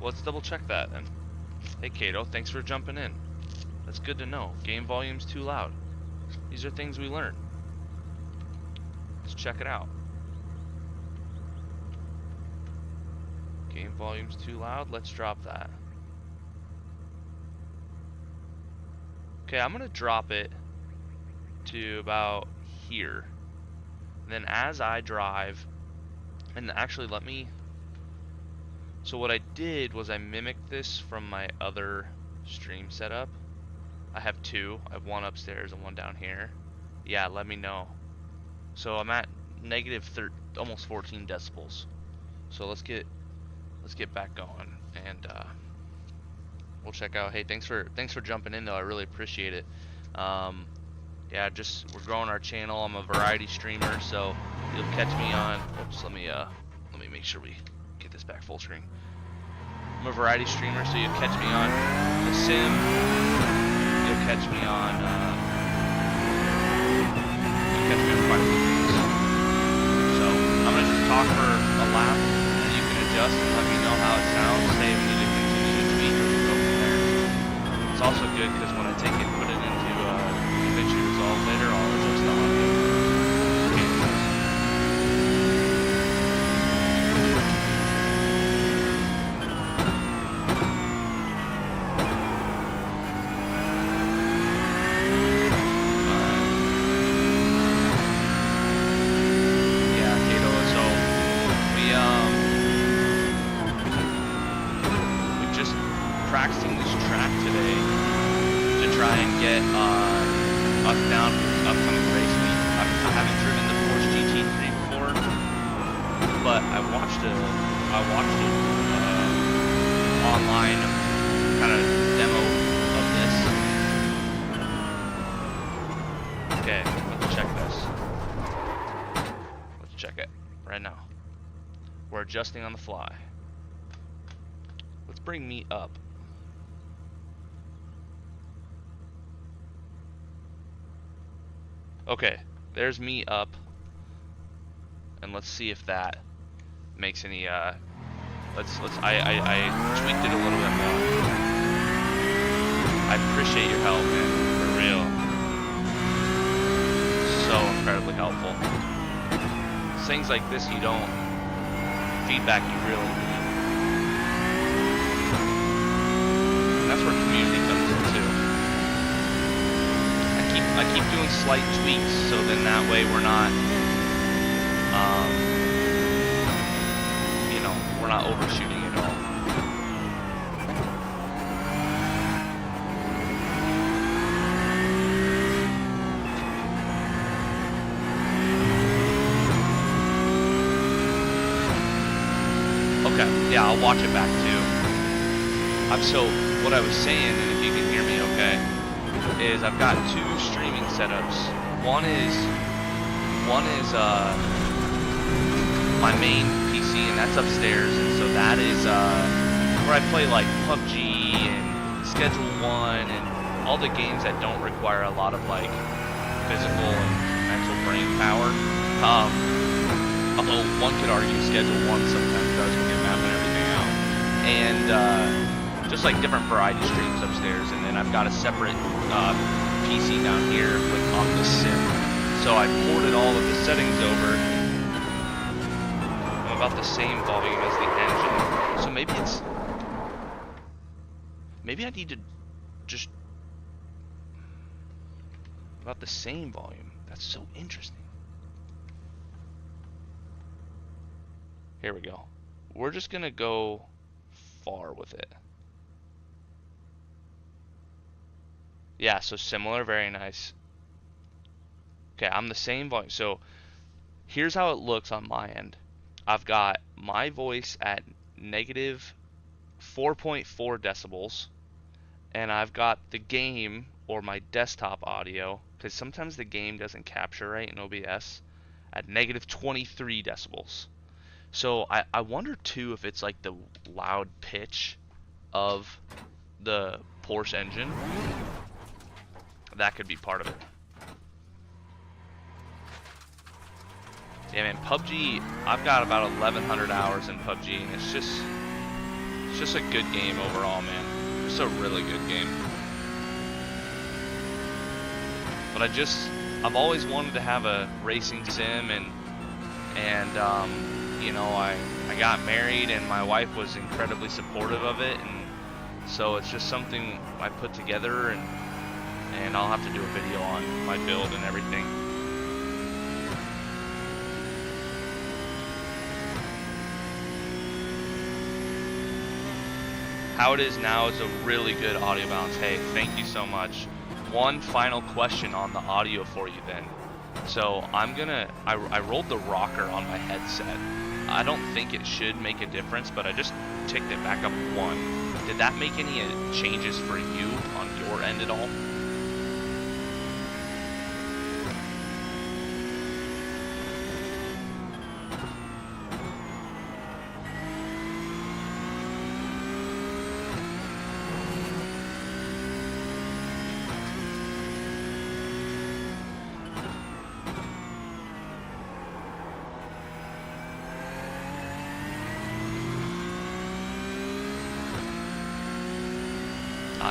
let's double check that then. Hey Kato, thanks for jumping in. That's good to know. Game volume's too loud. These are things we learn. Let's check it out. Game volume's too loud. Let's drop that. Okay, I'm gonna drop it to about here. And then as I drive, and actually let me, so what I did was I mimicked this from my other stream setup. I have two. I have one upstairs and one down here. Yeah, let me know. So I'm at negative almost 14 decibels. So let's get back going, and we'll check out. Hey, thanks for jumping in though. I really appreciate it. Yeah, we're growing our channel. I'm a variety streamer, so you'll catch me on. Oops, let me make sure we get this back full screen. I'm a variety streamer, so you'll catch me on The Sim. You'll catch me on. You'll catch me on quite a few things. So I'm gonna just talk for a lap, and you can adjust and let me know how it sounds. Say if we need to continue to tweak or we go from there. It's also good because when I take it and put it into DaVinci Resolve later, I'll adjust the audio. Online kind of demo of this. Okay, let's check this. Let's check it right now. We're adjusting on the fly. Let's bring me up. Okay, there's me up. And let's see if that makes any I tweaked it a little bit more. I appreciate your help, man, for real. So incredibly helpful. Things like this you don't, feedback you really need. And that's where community comes in too. I keep doing slight tweaks so then that way we're not we're not overshooting at all. Okay, yeah, I'll watch it back too. So what I was saying, and if you can hear me okay, is I've got two streaming setups. One is my main PC, and that's upstairs, and so that is where I play like PUBG and Schedule 1 and all the games that don't require a lot of like physical and mental brain power. Although one could argue Schedule 1 sometimes does when you're mapping everything out. And just like different variety streams upstairs, and then I've got a separate PC down here on the sim. So I ported all of the settings over. I'm about the same volume as the engine. So maybe I need to just about the same volume. That's so interesting. Here we go. We're just gonna go far with it. Yeah, so similar, very nice. Okay, I'm the same volume. So here's how it looks on my end. I've got my voice at negative 4.4 decibels, and I've got the game or my desktop audio, because sometimes the game doesn't capture right in OBS, at negative 23 decibels. So I wonder too if it's like the loud pitch of the Porsche engine. That could be part of it. Yeah, man, PUBG, I've got about 1,100 hours in PUBG, and it's It's just a good game overall, man. Just a really good game. But I've always wanted to have a racing sim, and you know, I got married and my wife was incredibly supportive of it, and so it's just something I put together, and I'll have to do a video on my build and everything. How it is now is a really good audio balance. Hey, thank you so much. One final question on the audio for you then. So I rolled the rocker on my headset. I don't think it should make a difference, but I just ticked it back up 1. Did that make any changes for you on your end at all?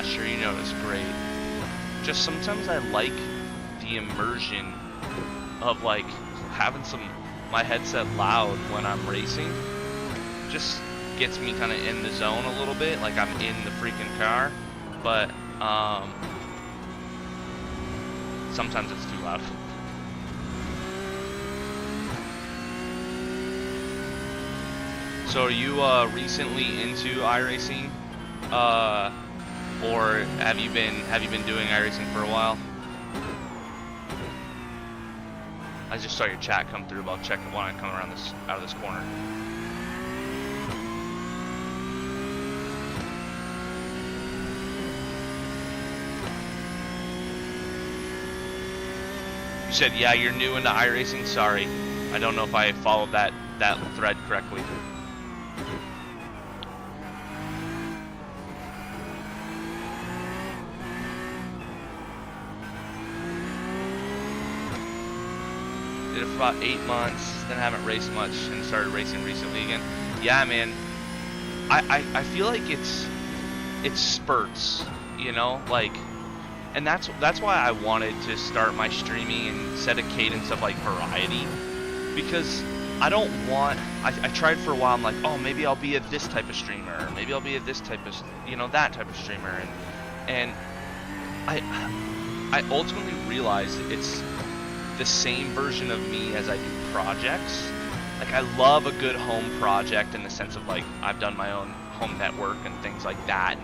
Sure, you notice, great. Just sometimes I like the immersion of like having my headset loud when I'm racing. Just gets me kind of in the zone a little bit, like I'm in the freaking car. But sometimes it's too loud. So are you recently into iRacing? Or have you been doing iRacing for a while? I just saw your chat come through, but I'll check it when I come around out of this corner. You said, yeah, you're new into iRacing. Sorry, I don't know if I followed that thread correctly. Did it for about 8 months, then haven't raced much and started racing recently again. Yeah, man, I feel like it's spurts, you know, like, and that's why I wanted to start my streaming and set a cadence of like variety, because I don't want, I tried for a while, I'm like, oh, maybe I'll be a this type of streamer, or maybe I'll be a this type of, you know, that type of streamer, and I ultimately realized it's the same version of me as I do projects. Like, I love a good home project in the sense of like I've done my own home network and things like that,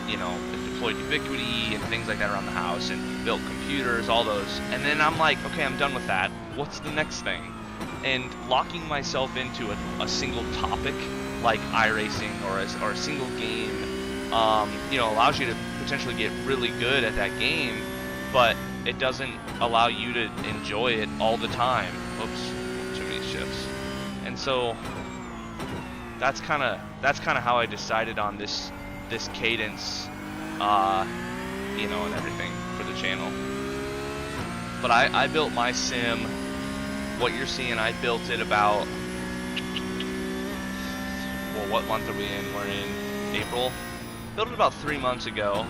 you know, deployed Ubiquity and things like that around the house, and built computers, all those, and then I'm like, okay, I'm done with that, what's the next thing? And locking myself into a single topic like iRacing or a single game, you know, allows you to potentially get really good at that game, but it doesn't allow you to enjoy it all the time. Oops, too many shifts. And so that's kind of how I decided on this cadence, you know, and everything for the channel. But I built my sim. What you're seeing, I built it about, well, what month are we in? We're in April. Built it about 3 months ago.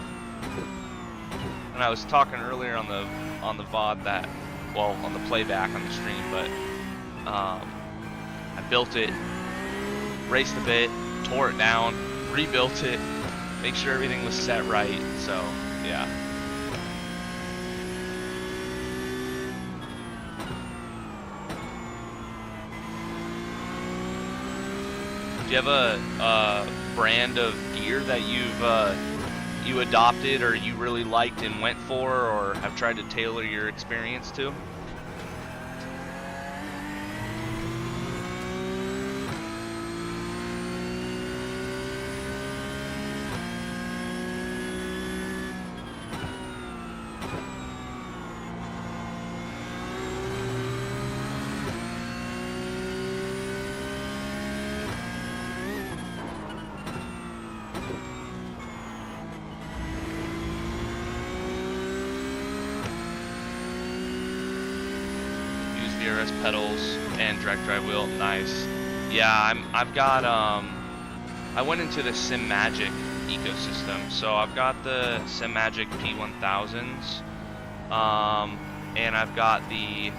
And I was talking earlier on the VOD that, well, on the playback on the stream, but I built it, raced a bit, tore it down, rebuilt it, make sure everything was set right. So yeah. Do you have a brand of gear that you adopted or you really liked and went for, or have tried to tailor your experience to? pedals and direct drive wheel. Nice. Yeah, I've got I went into the SimMagic ecosystem. So I've got the SimMagic P1000s, and I've got the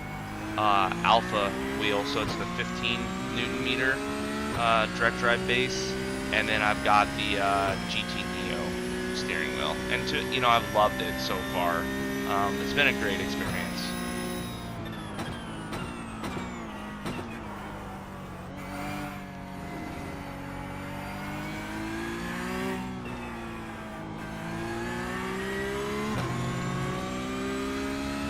Alpha wheel, so it's the 15 Newton meter direct drive base, and then I've got the GT Neo steering wheel, and I've loved it so far. It's been a great experience.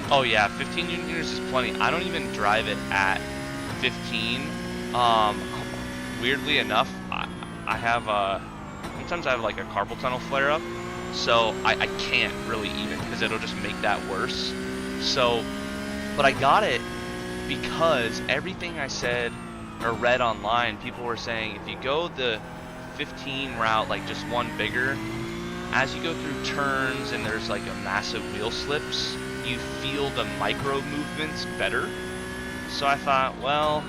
Oh yeah, 15 Newton meters is plenty. I don't even drive it at 15. Weirdly enough, I have sometimes I have like a carpal tunnel flare up, so I can't really even, because it'll just make that worse. So, but I got it because everything I said or read online, people were saying if you go the 15 route, like just one bigger, as you go through turns and there's like a massive wheel slips, you feel the micro movements better. So I thought, well,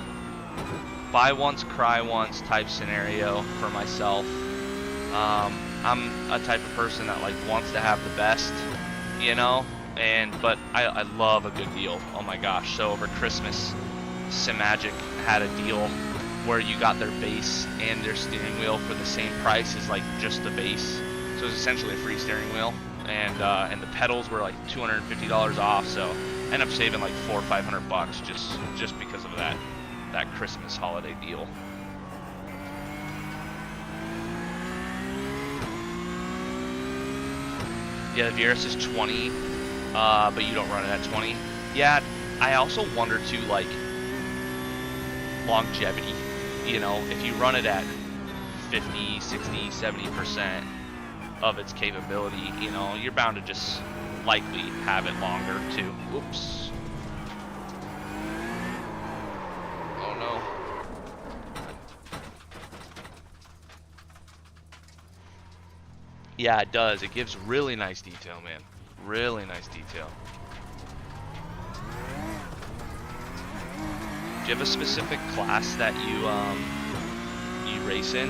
buy once, cry once type scenario for myself. I'm a type of person that like wants to have the best, but I love a good deal. Oh my gosh. So over Christmas, SimMagic had a deal where you got their base and their steering wheel for the same price as like just the base. So it was essentially a free steering wheel. And the pedals were like $250 off, so I ended up saving like $400 or $500 just because of that Christmas holiday deal. Yeah, the VRS is 20, but you don't run it at 20. Yeah, I also wonder too, like longevity. If you run it at 50, 60, 70% of its capability, you're bound to just likely have it longer too. Whoops. Oh no. Yeah, it does. It gives really nice detail, man. Really nice detail. Do you have a specific class that you race in?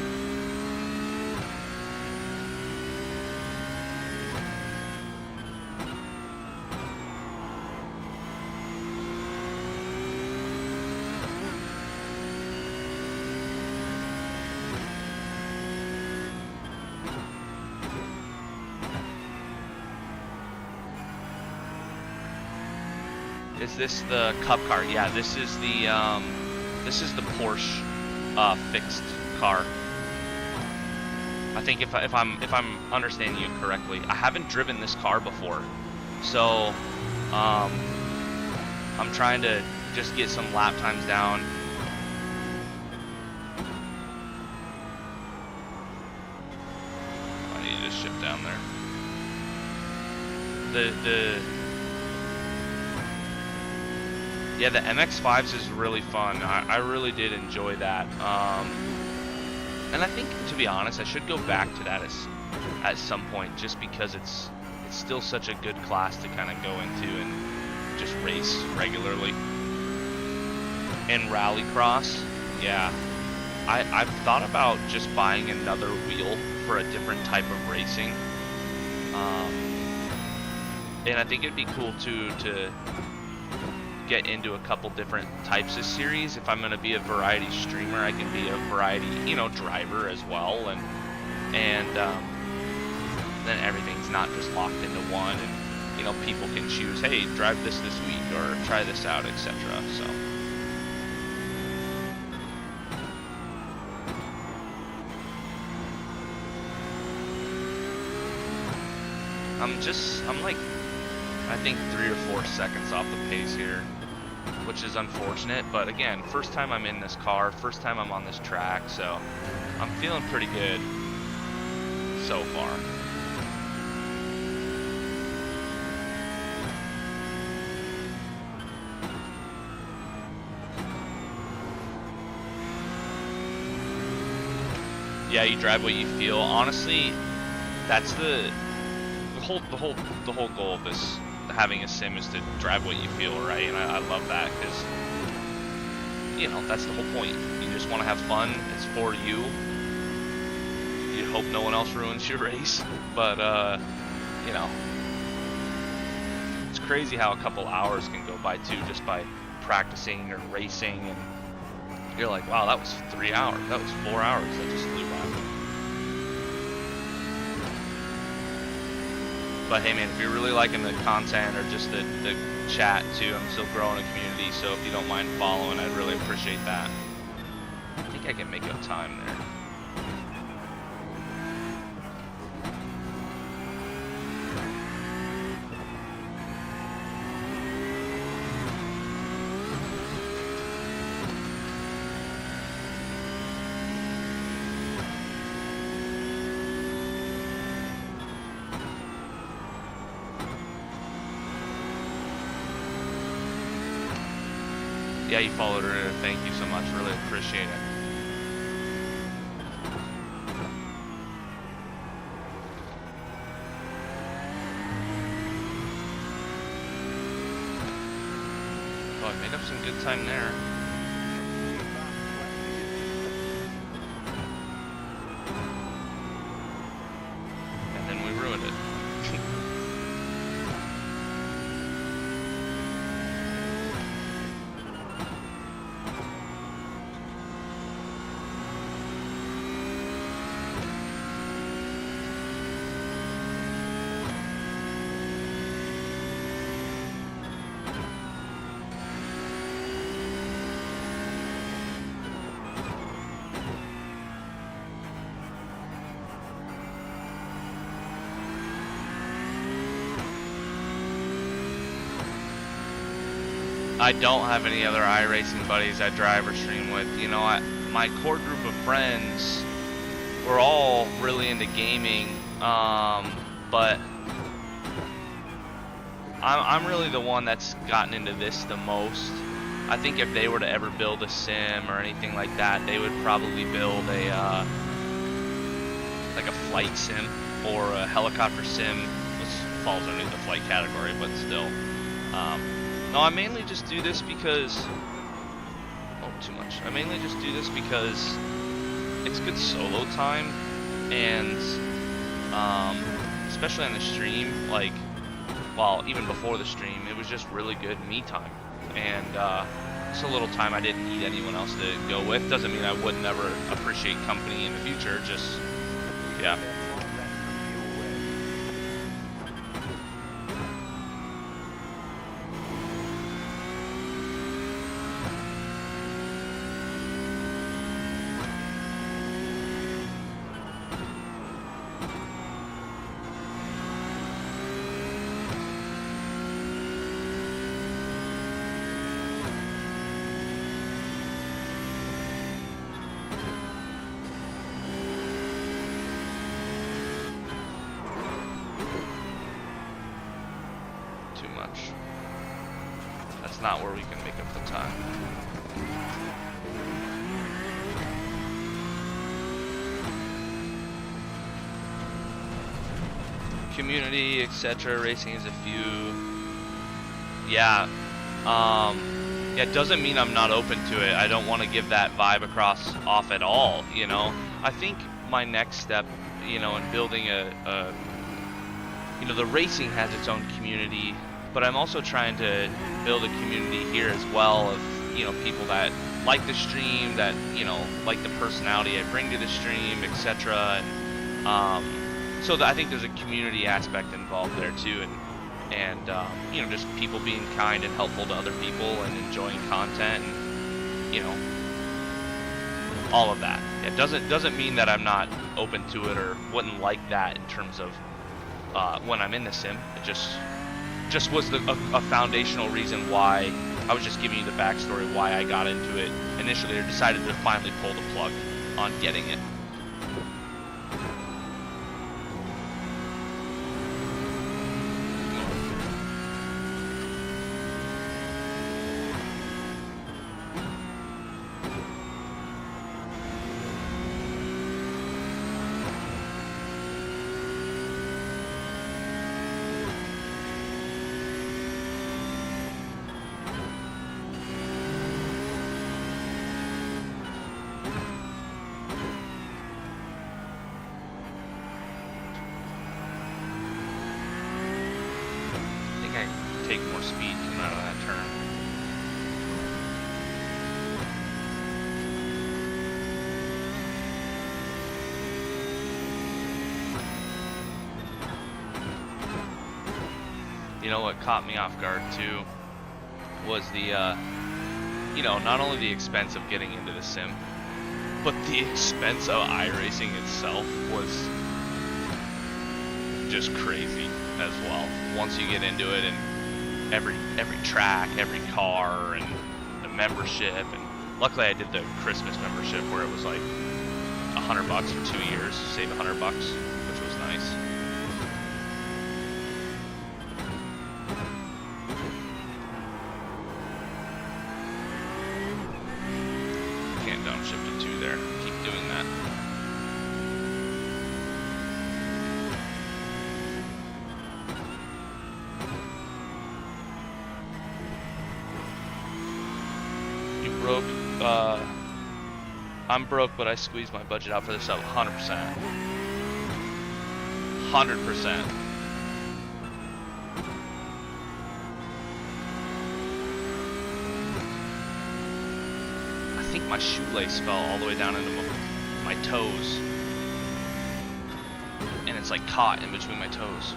Is this the Cup car? Yeah, this is the Porsche fixed car. I think if I'm understanding you correctly, I haven't driven this car before, so I'm trying to just get some lap times down. I need to just shift down there. Yeah, the MX-5s is really fun. I really did enjoy that. And I think, to be honest, I should go back to that at some point, just because it's still such a good class to kind of go into and just race regularly. And rallycross, yeah. I've thought about just buying another wheel for a different type of racing. And I think it'd be cool to get into a couple different types of series. If I'm going to be a variety streamer, I can be a variety, driver as well, and then everything's not just locked into one, and people can choose, hey, drive this week or try this out, etc. So I'm like, I think 3 or 4 seconds off the pace here, which is unfortunate, but again, first time I'm in this car, first time I'm on this track, so I'm feeling pretty good so far. Yeah, you drive what you feel. Honestly, that's the whole goal of this, having a sim, is to drive what you feel, right? And I love that, because that's the whole point. You just want to have fun. It's for you. you hope no one else ruins your race. But you know, it's crazy how a couple hours can go by too, just by practicing or racing, and you're like, wow, that was 3 hours, that was 4 hours that just flew by. But hey man, if you're really liking the content or just the chat too, I'm still growing a community, so if you don't mind following, I'd really appreciate that. I think I can make up time there. Yeah, you followed her. Thank you so much. Really appreciate it. Oh, I made up some good time there. And then we ruined it. I don't have any other iRacing buddies I drive or stream with. You know, my core group of friends, we're all really into gaming, but I'm really the one that's gotten into this the most. I think if they were to ever build a sim or anything like that, they would probably build a like a flight sim or a helicopter sim, which falls under the flight category, but still. No, I mainly just do this because, oh, too much. I mainly just do this because it's good solo time, and especially on the stream, like, well, even before the stream, it was just really good me time, and it's a little time I didn't need anyone else to go with. Doesn't mean I would never appreciate company in the future, just, yeah. That's not where we can make up the time. Community, etc. Racing is a few. Yeah. Yeah, it doesn't mean I'm not open to it. I don't want to give that vibe across off at all, you know. I think my next step, you know, in building you know, the racing has its own community, but I'm also trying to build a community here as well of, you know, people that like the stream, that, you know, like the personality I bring to the stream, etc. And so I think there's a community aspect involved there too, and you know, just people being kind and helpful to other people and enjoying content, and, you know, all of that. It doesn't mean that I'm not open to it or wouldn't like that in terms of when I'm in the sim. It just was a foundational reason why. I was just giving you the backstory why I got into it initially, or decided to finally pull the plug on getting it. You know what caught me off guard too was the, you know, not only the expense of getting into the sim, but the expense of iRacing itself was just crazy as well. Once you get into it, and every track, every car, and the membership, and luckily I did the Christmas membership where it was like $100 for 2 years, save $100, which was nice. Can't downshift to 2 there. Keep doing that. You broke, I'm broke, but I squeezed my budget out for this up 100%. 100%. I think my shoelace fell all the way down into my toes. And it's like caught in between my toes.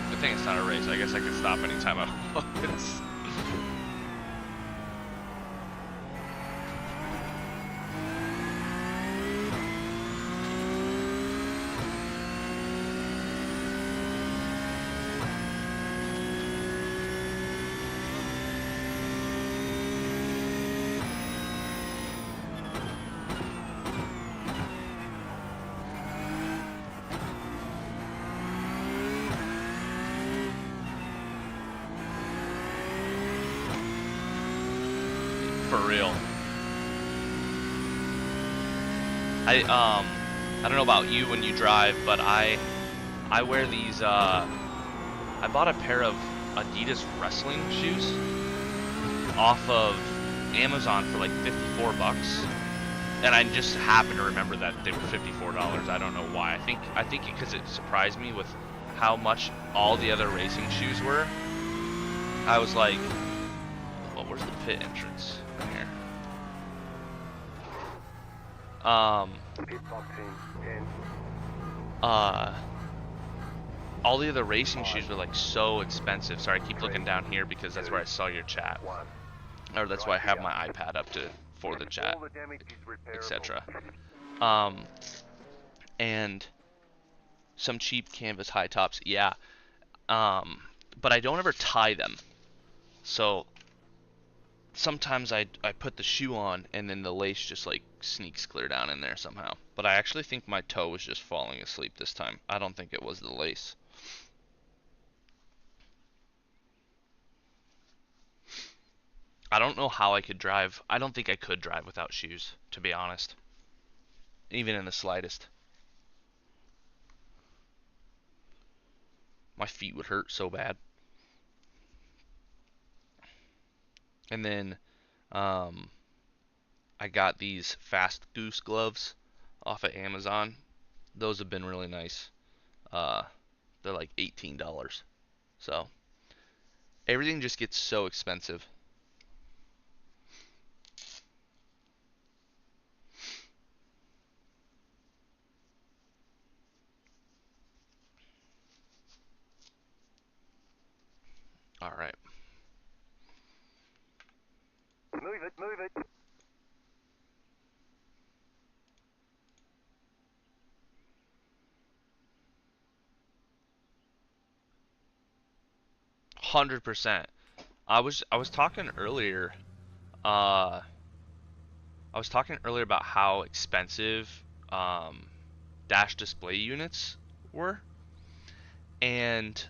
Good thing it's not a race. I guess I could stop anytime I want. For real. I don't know about you when you drive, but I wear these I bought a pair of Adidas wrestling shoes off of Amazon for like $54, and I just happened to remember that they were $54. I don't know why. I think because it surprised me with how much all the other racing shoes were. I was like, well, where's the pit entrance? Right here. All the other racing shoes were like so expensive. Sorry, I keep looking down here because that's where I saw your chat, or that's why I have my iPad up for the chat, etc. And some cheap canvas high tops, yeah. But I don't ever tie them, so sometimes I put the shoe on and then the lace just like sneaks clear down in there somehow. But I actually think my toe was just falling asleep this time. I don't think it was the lace. I don't know how I could drive. I don't think I could drive without shoes, to be honest. Even in the slightest. My feet would hurt so bad. And then I got these Fast Goose gloves off of Amazon. Those have been really nice. They're like $18. So everything just gets so expensive. All right. Move it, move it. $100%. I was talking earlier. I was talking earlier about how expensive dash display units were, and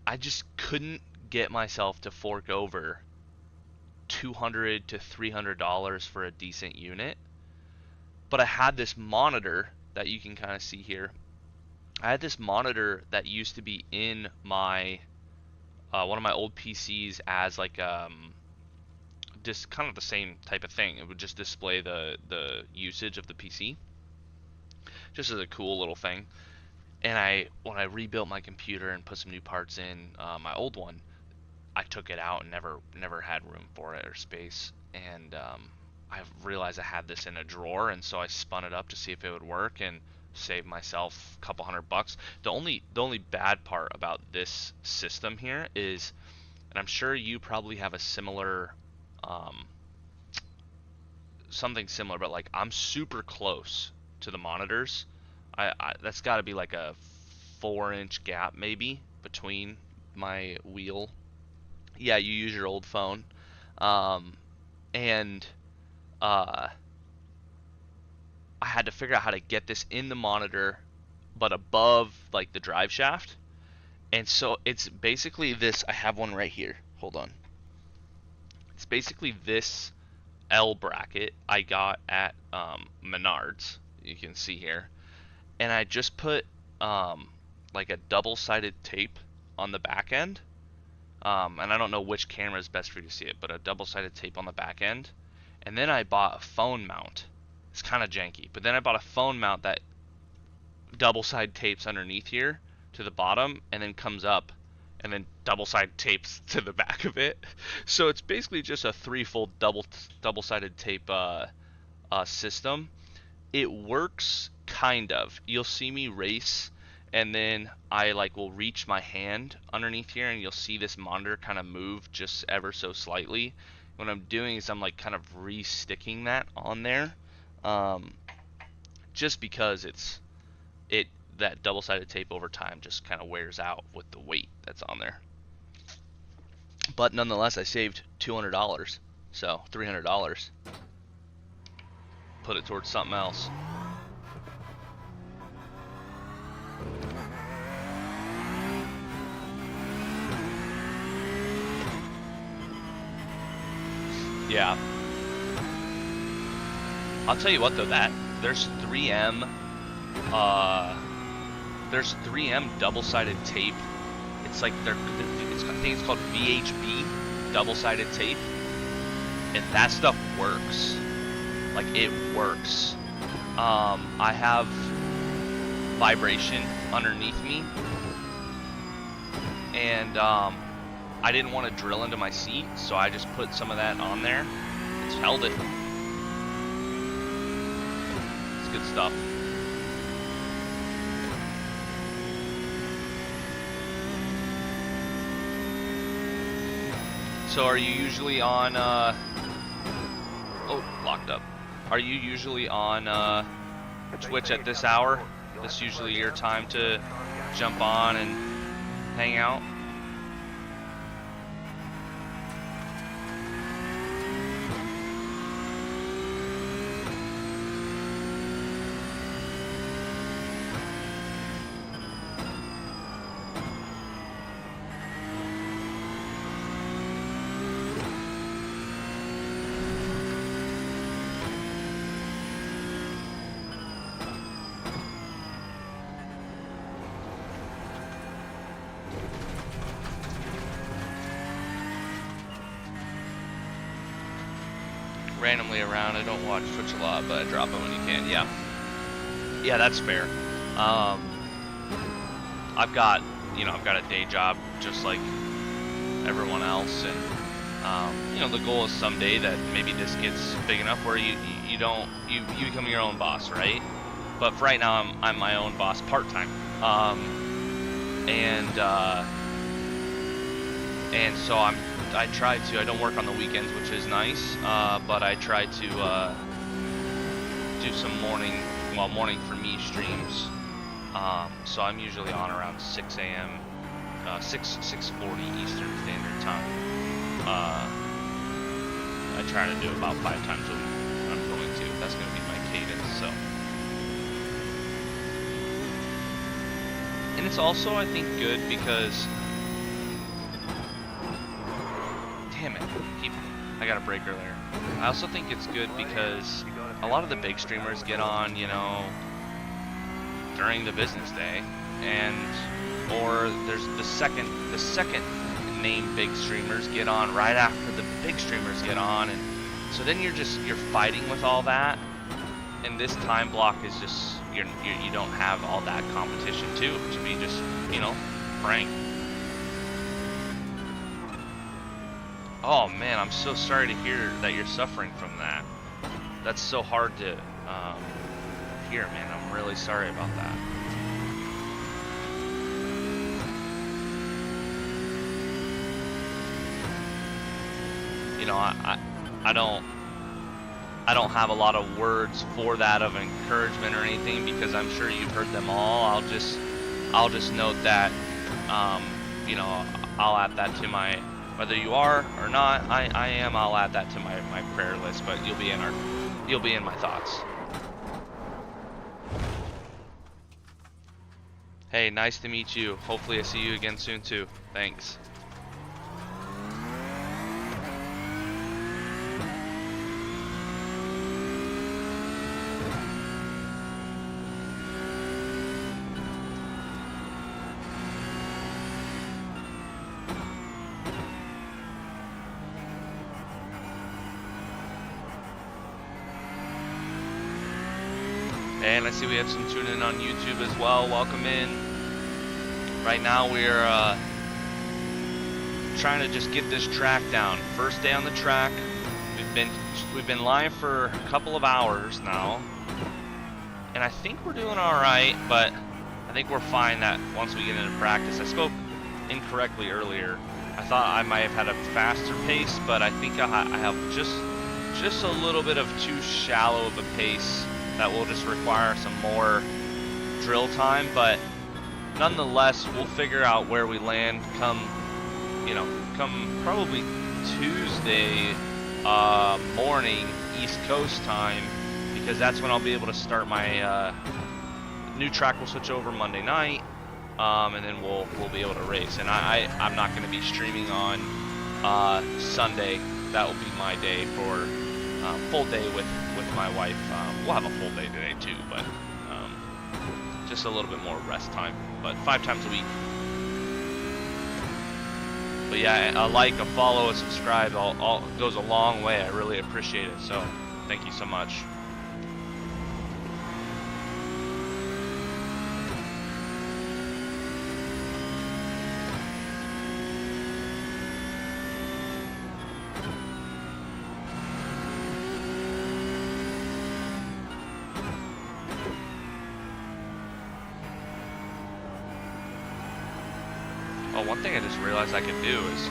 I just couldn't get myself to fork over $200 to $300 for a decent unit. But I had this monitor that you can kind of see here. I had this monitor that used to be in my one of my old PCs as like just kind of the same type of thing. It would just display the usage of the PC, just as a cool little thing. And when I rebuilt my computer and put some new parts in my old one, I took it out and never had room for it or space. And I realized I had this in a drawer, and so I spun it up to see if it would work. And save myself a couple $100. The only bad part about this system here is, and I'm sure you probably have a similar something similar, but like I'm super close to the monitors. That's got to be like a 4-inch gap maybe between my wheel. Yeah, you use your old phone, and I had to figure out how to get this in the monitor, but above like the drive shaft. And so it's basically this. I have one right here. Hold on. It's basically this L bracket I got at Menards. You can see here, and I just put like a double-sided tape on the back end. And I don't know which camera is best for you to see it, but a double-sided tape on the back end. And then I bought a phone mount. It's kind of janky, but then I bought a phone mount that double-sided tapes underneath here to the bottom, and then comes up, and then double-sided tapes to the back of it. So it's basically just a threefold double-sided tape system. It works kind of. You'll see me race, and then I like will reach my hand underneath here, and you'll see this monitor kind of move just ever so slightly. What I'm doing is I'm like kind of re-sticking that on there, just because that double-sided tape over time just kind of wears out with the weight that's on there. But nonetheless, I saved $200, so $300. Put it towards something else. Yeah. I'll tell you what though, there's 3M double-sided tape. It's like I think it's called VHB double-sided tape, and that stuff works. Like, it works. I have vibration underneath me, and I didn't want to drill into my seat, so I just put some of that on there. It's held it. It's good stuff. So are you usually on, oh, locked up. Are you usually on Twitch at this hour? This is usually your time to jump on and hang out? Randomly around. I don't watch Twitch a lot, but I drop it when you can. Yeah, that's fair. I've got a day job just like everyone else, and the goal is someday that maybe this gets big enough where you become your own boss, right? But for right now, I'm my own boss part time, and so I try to. I don't work on the weekends, which is nice, but I try to do some morning for me streams. So I'm usually on around 6 a.m., 6:40 Eastern Standard Time. I try to do it about 5 times a week. I'm going to. That's going to be my cadence. So, and it's also, I think, good because. Damn it, I got a break earlier. I also think it's good because a lot of the big streamers get on, during the business day, or there's the second name big streamers get on right after the big streamers get on, and so then you're fighting with all that, and this time block is just you don't have all that competition too, to be just frank. Oh man, I'm so sorry to hear that you're suffering from that. That's so hard to hear, man. I'm really sorry about that. You know, I don't have a lot of words for that of encouragement or anything, because I'm sure you've heard them all. I'll just note that, you know, I'll add that to my, whether you are or not, I'll add that to my prayer list, but you'll be in my thoughts. Hey, nice to meet you. Hopefully I see you again soon too. Thanks. And I see we have some tuning in on YouTube as well. Welcome in. Right now we're trying to just get this track down. First day on the track. We've been live for a couple of hours now, and I think we're doing all right. But I think we're fine that once we get into practice. I spoke incorrectly earlier. I thought I might have had a faster pace, but I think I have just a little bit of too shallow of a pace. That will just require some more drill time, but nonetheless, we'll figure out where we land come probably Tuesday morning East Coast time, because that's when I'll be able to start my new track. Will switch over Monday night, and then we'll be able to race. And I'm not going to be streaming on Sunday. That will be my day for full day with my wife. We'll have a full day today too, but just a little bit more rest time, but 5 times a week. But yeah, a like, a follow, a subscribe, all goes a long way. I really appreciate it, so thank you so much. Oh, one thing I just realized I can do is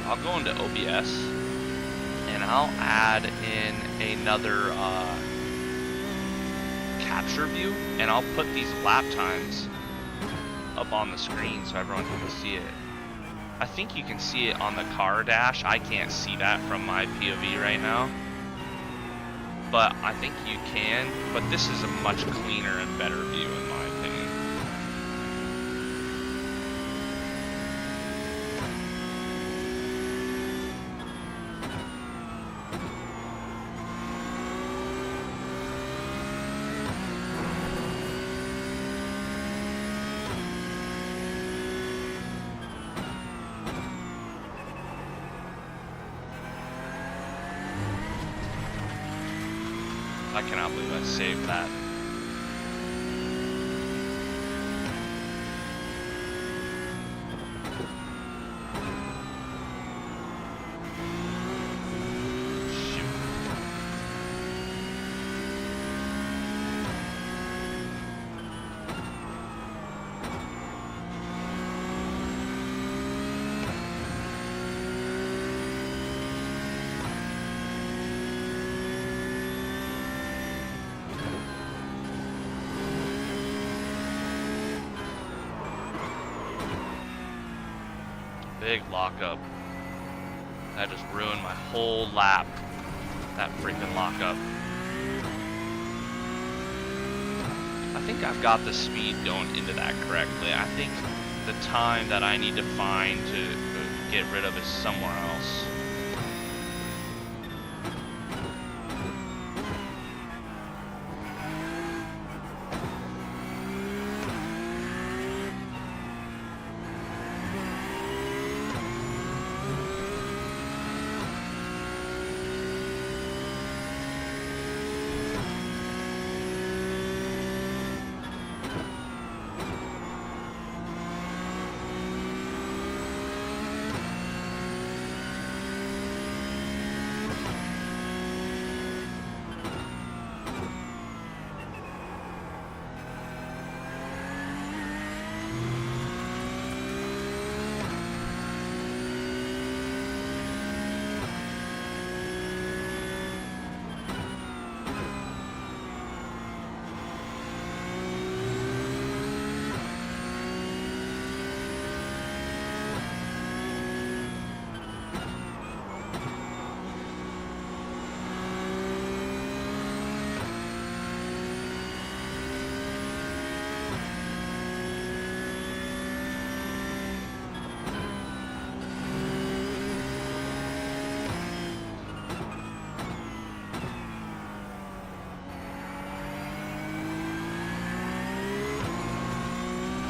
I'll go into OBS and I'll add in another capture view, and I'll put these lap times up on the screen so everyone can see it. I think you can see it on the car dash. I can't see that from my POV right now, but I think you can. But this is a much cleaner and better view in my opinion. I cannot believe I saved that. Big lockup. That just ruined my whole lap. That freaking lockup. I think I've got the speed going into that correctly. I think the time that I need to find to get rid of is somewhere else.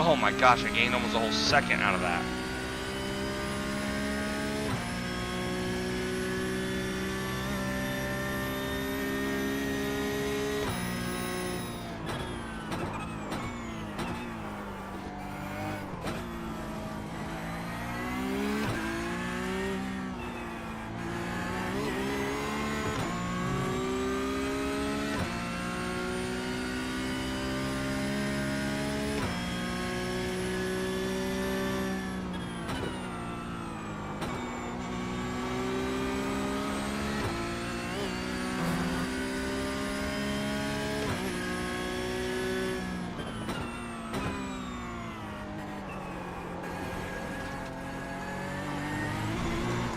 Oh my gosh, I gained almost a whole second out of that.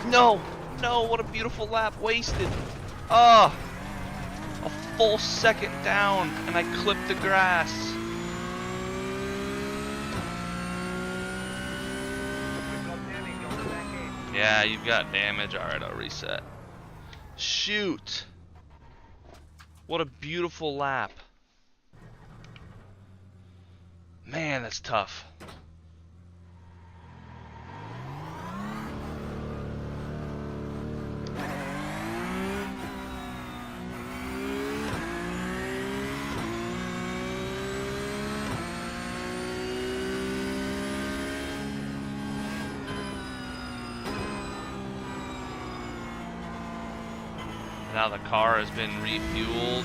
No! No, what a beautiful lap wasted. Ah! A full second down, and I clipped the grass. Yeah, you've got damage. Alright, I'll reset. Shoot! What a beautiful lap. Man, that's tough. Now the car has been refueled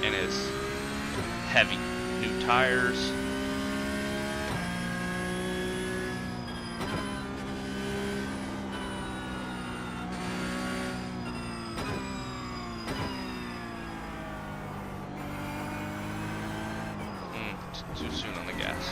and is heavy. New tires. Too soon on the gas.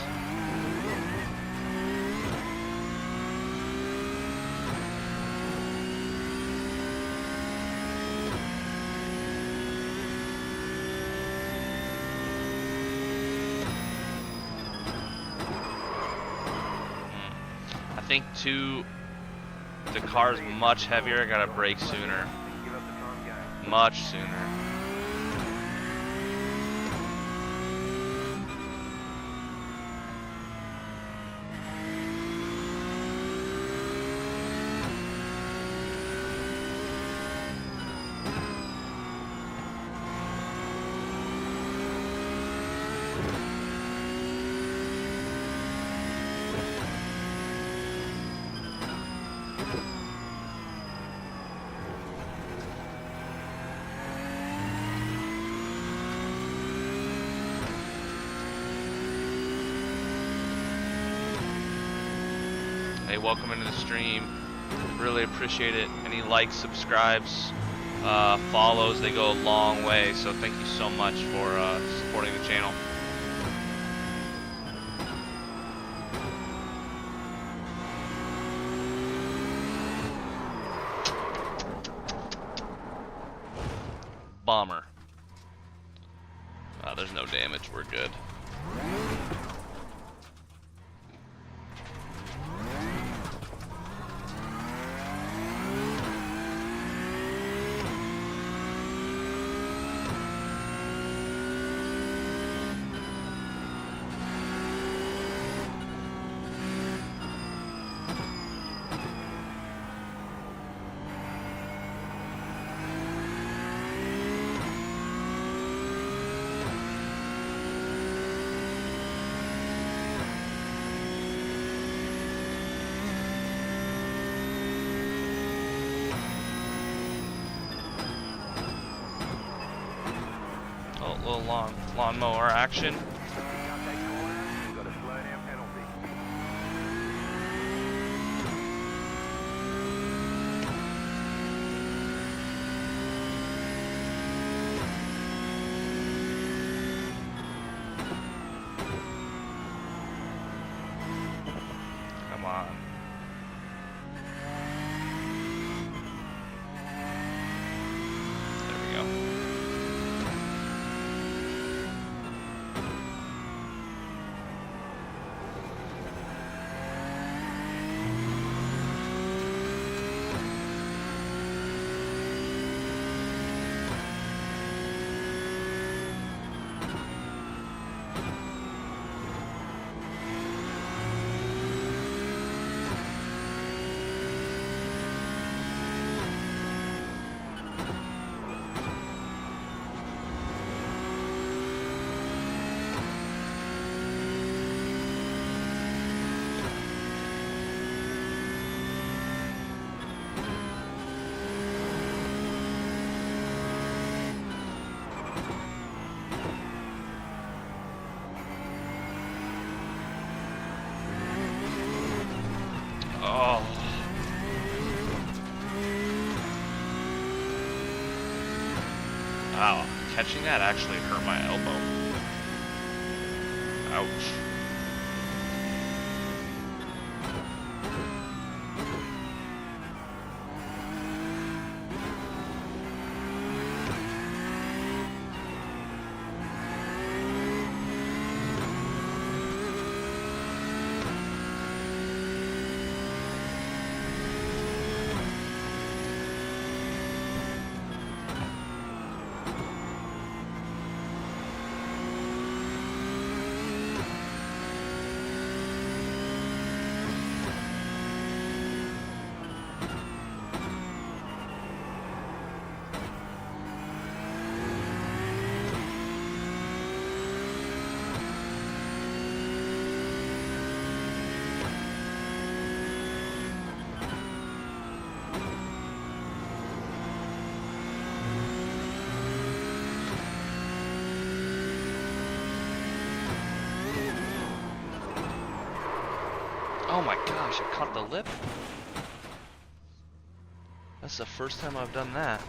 I think too, the car's much heavier. I gotta brake sooner. Much sooner. Hey, welcome into the stream. Really appreciate it. Any likes, subscribes, follows, they go a long way. So thank you so much for supporting the channel. Bomber. There's no damage. We're good. Little lawnmower action. Come on. There we go. catching that actually hurt my elbow. Ouch. Oh my gosh, I caught the lip. That's the first time I've done that.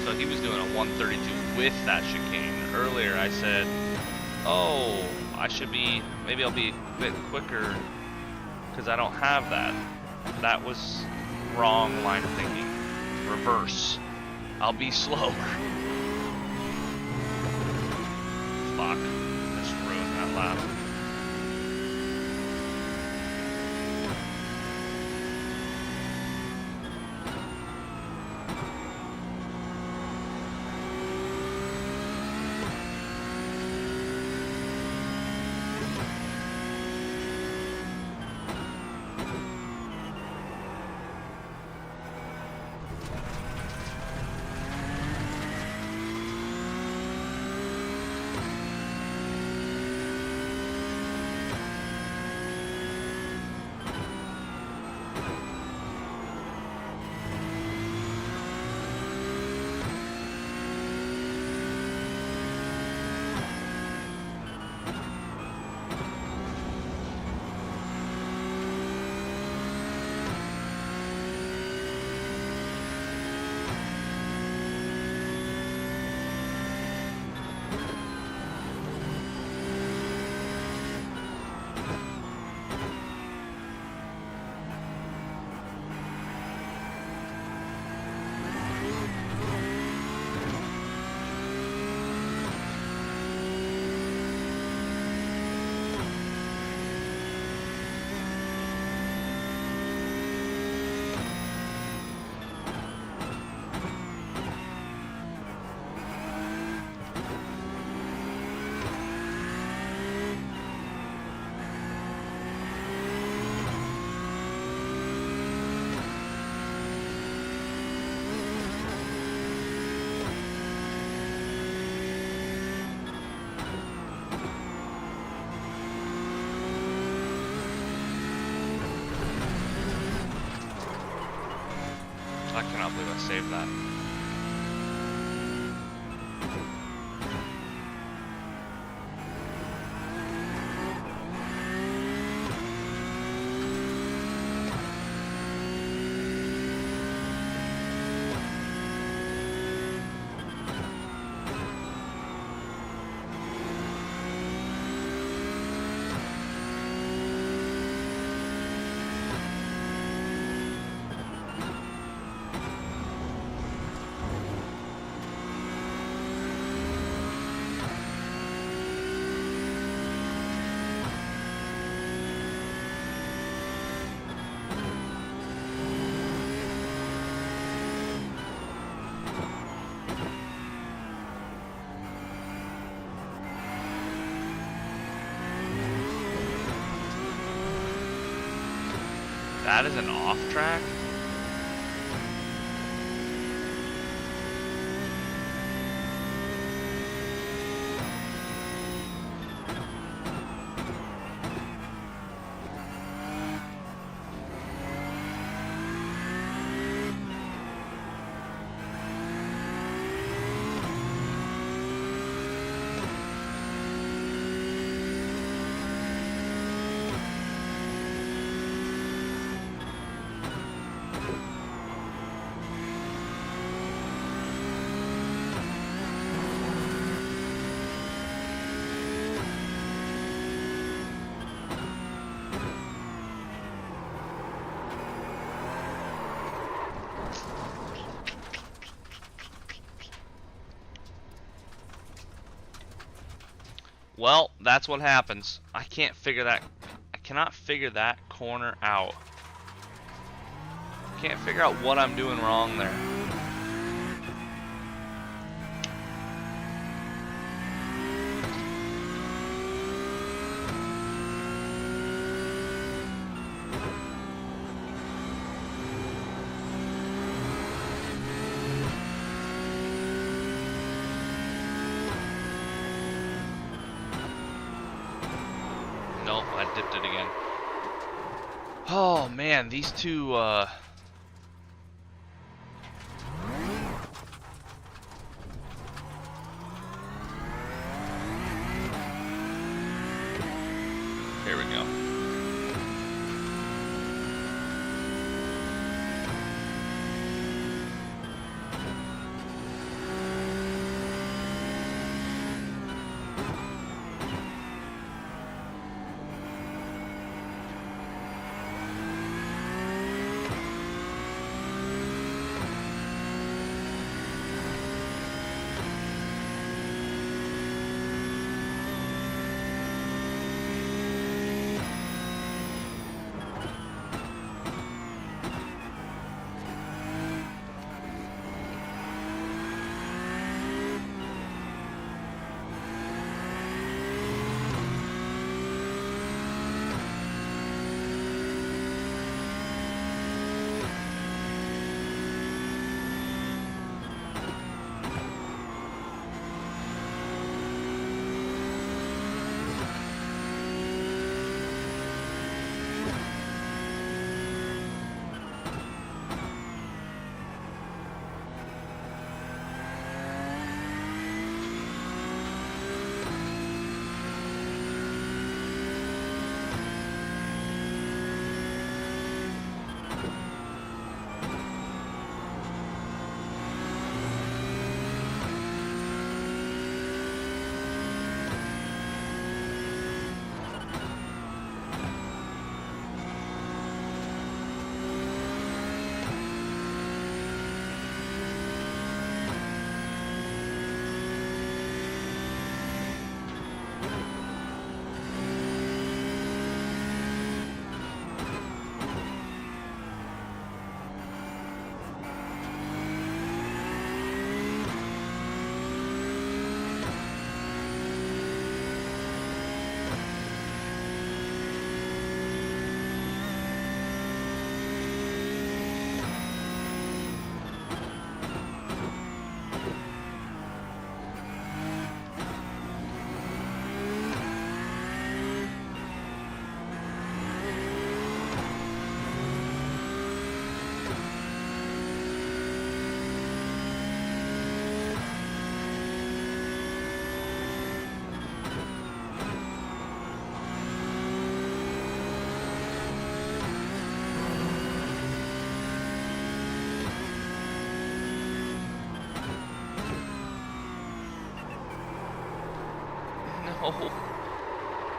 So he was doing a 132 with that chicane. Earlier I said, oh, I should be, maybe I'll be a bit quicker because I don't have that. That was wrong line of thinking. Reverse. I'll be slower. Fuck. Just ruined that lap. I cannot believe I saved that. That is an off track? Well, that's what happens. I cannot figure that corner out. Can't figure out what I'm doing wrong there. Nope, I dipped it again. Oh man, these two here we go.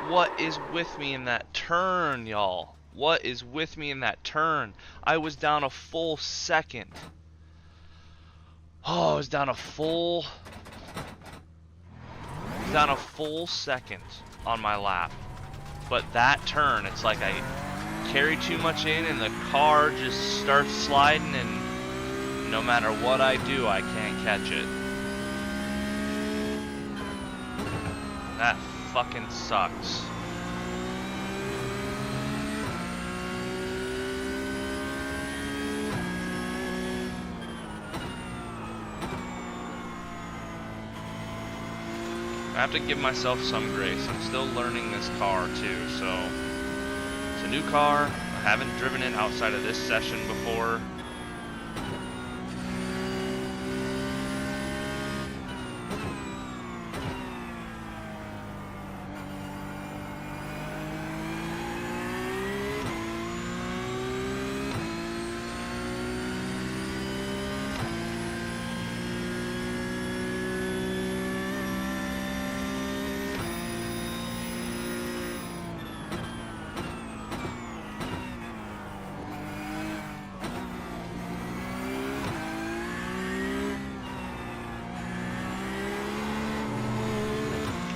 What is with me in that turn, y'all? What is with me in that turn? I was down a full second. Oh, I was down a full second on my lap. But that turn, it's like I carry too much in and the car just starts sliding, and no matter what I do, I can't catch it. That fucking sucks. I have to give myself some grace. I'm still learning this car too, so it's a new car. I haven't driven it outside of this session before.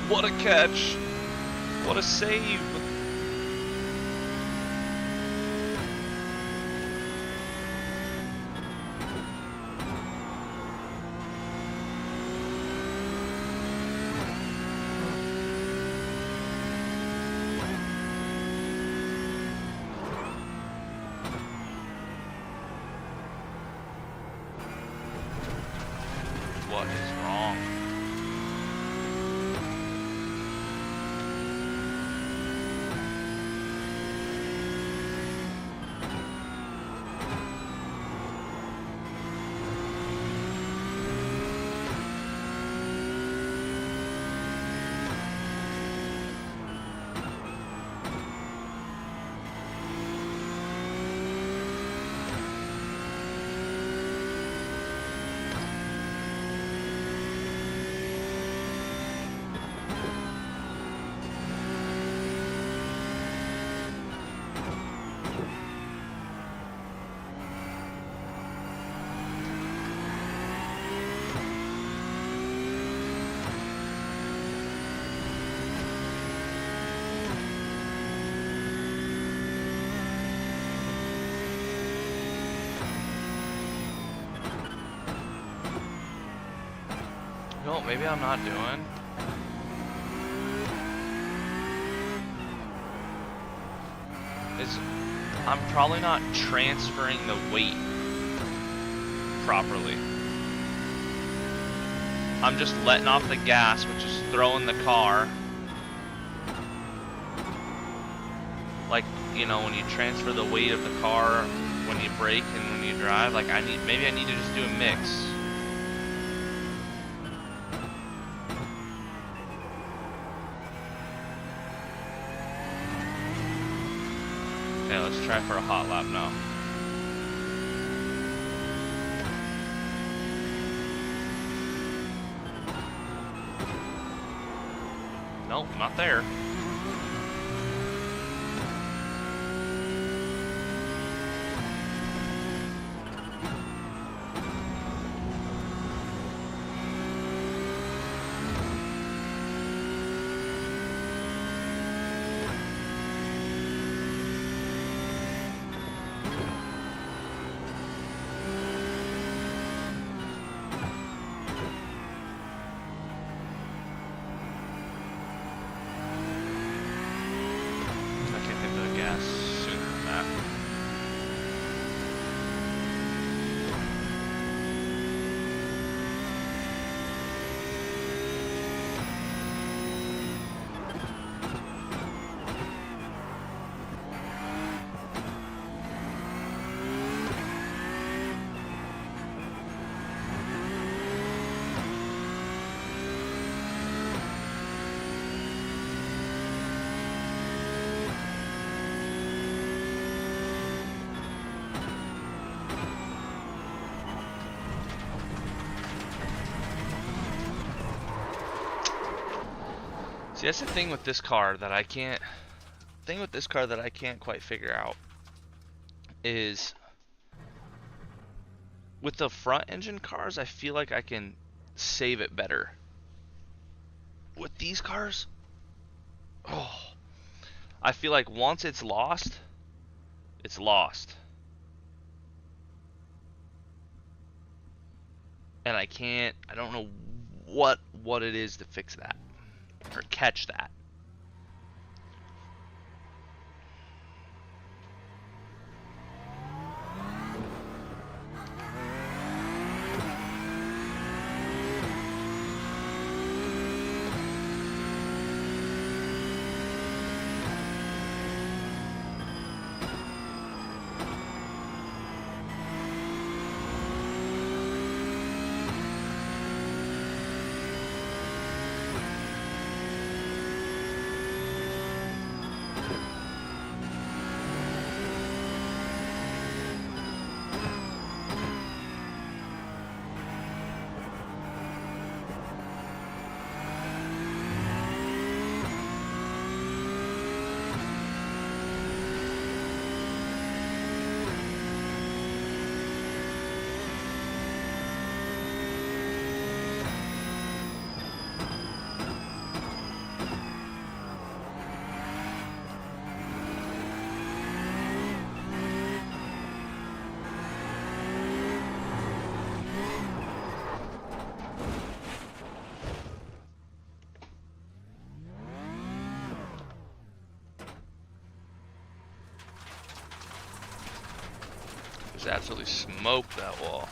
What a catch! What a save! What is wrong? No, maybe I'm not doing. I'm probably not transferring the weight properly. I'm just letting off the gas, which is throwing the car. Like, you know, when you transfer the weight of the car when you brake and when you drive, like maybe I need to just do a mix. Okay, let's try for a hot lap now. Nope, not there. See, that's the thing with this car that I can't quite figure out is with the front engine cars, I feel like I can save it better. With these cars, oh, I feel like once it's lost, it's lost. And I don't know what it is to fix that or catch that. Just absolutely smoked that wall.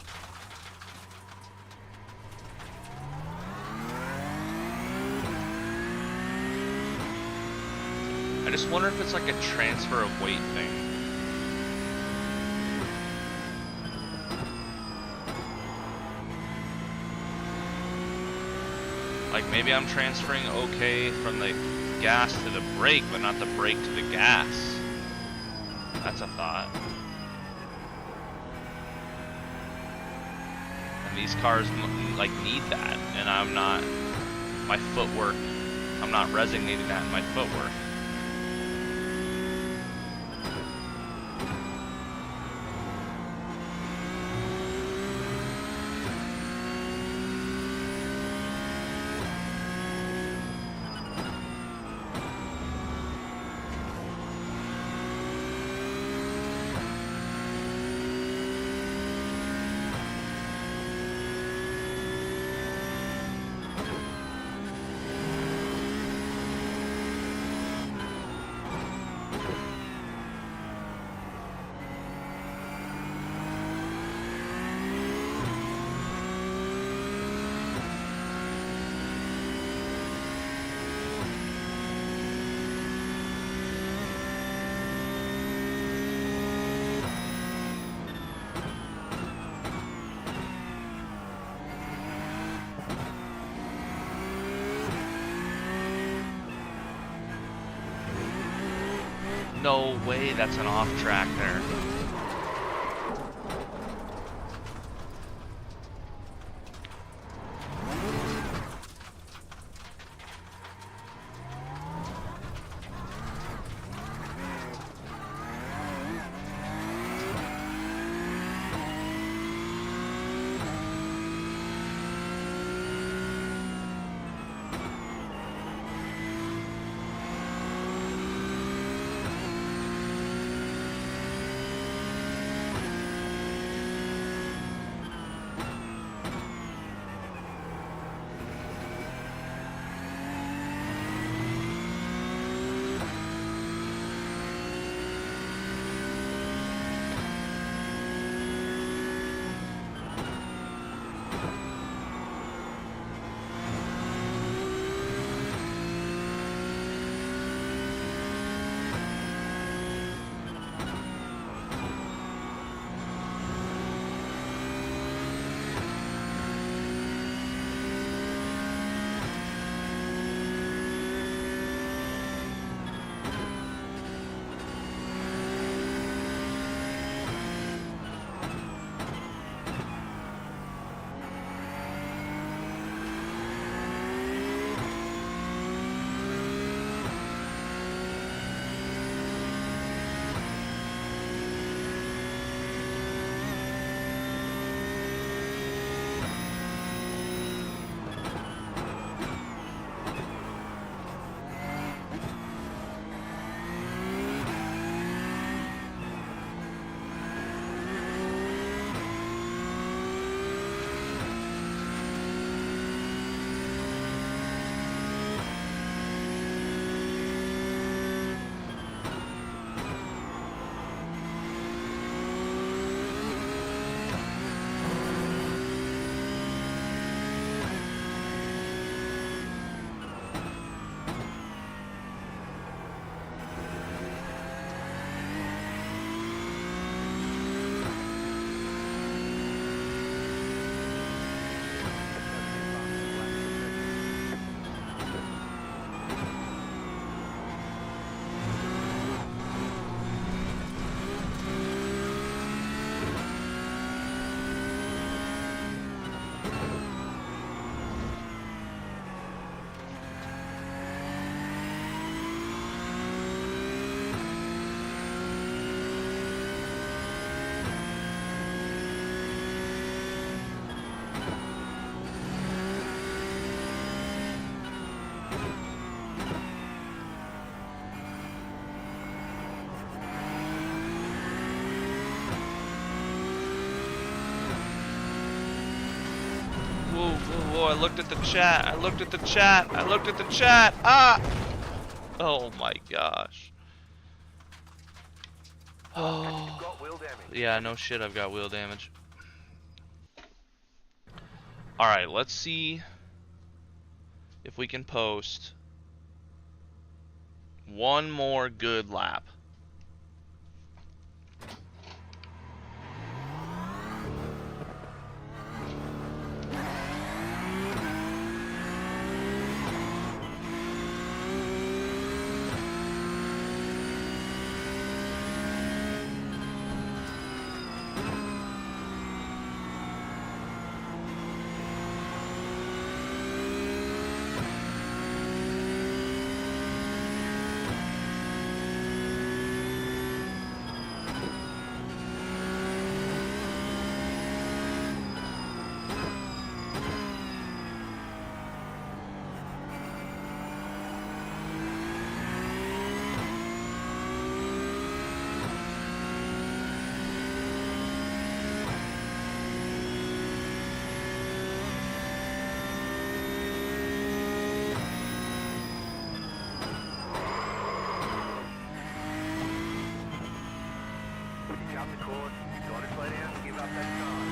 I just wonder if it's like a transfer of weight thing. Like maybe I'm transferring okay from the gas to the brake, but not the brake to the gas. That's a thought. And these cars like need that, and I'm not. My footwork. I'm not resonating that in my footwork. No way that's an off track there. oh, I looked at the chat. I looked at the chat. I looked at the chat. Ah! Oh my gosh. Oh. You've got wheel damage. Yeah, no shit, I've got wheel damage. Alright, let's see if we can post one more good lap. Cut the course. Gotta slow down and give up that time.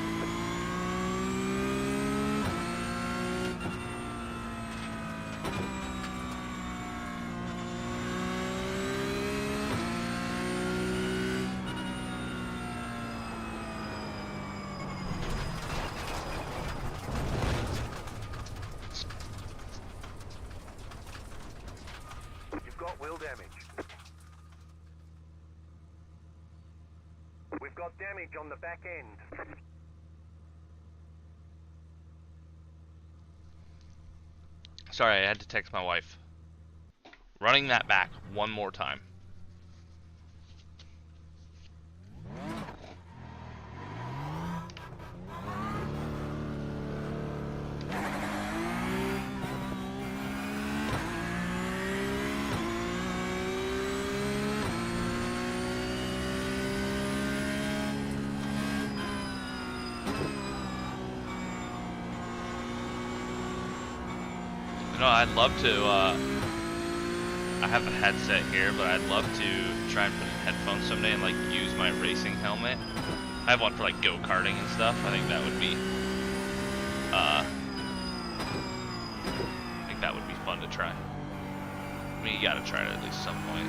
You've got wheel damage. We've got damage on the back end. Sorry, I had to text my wife. Running that back one more time. You know, I'd love to, I have a headset here, but I'd love to try and put in headphones someday and, like, use my racing helmet. I have one for, like, go-karting and stuff. I think that would be, fun to try. I mean, you gotta try it at least some point.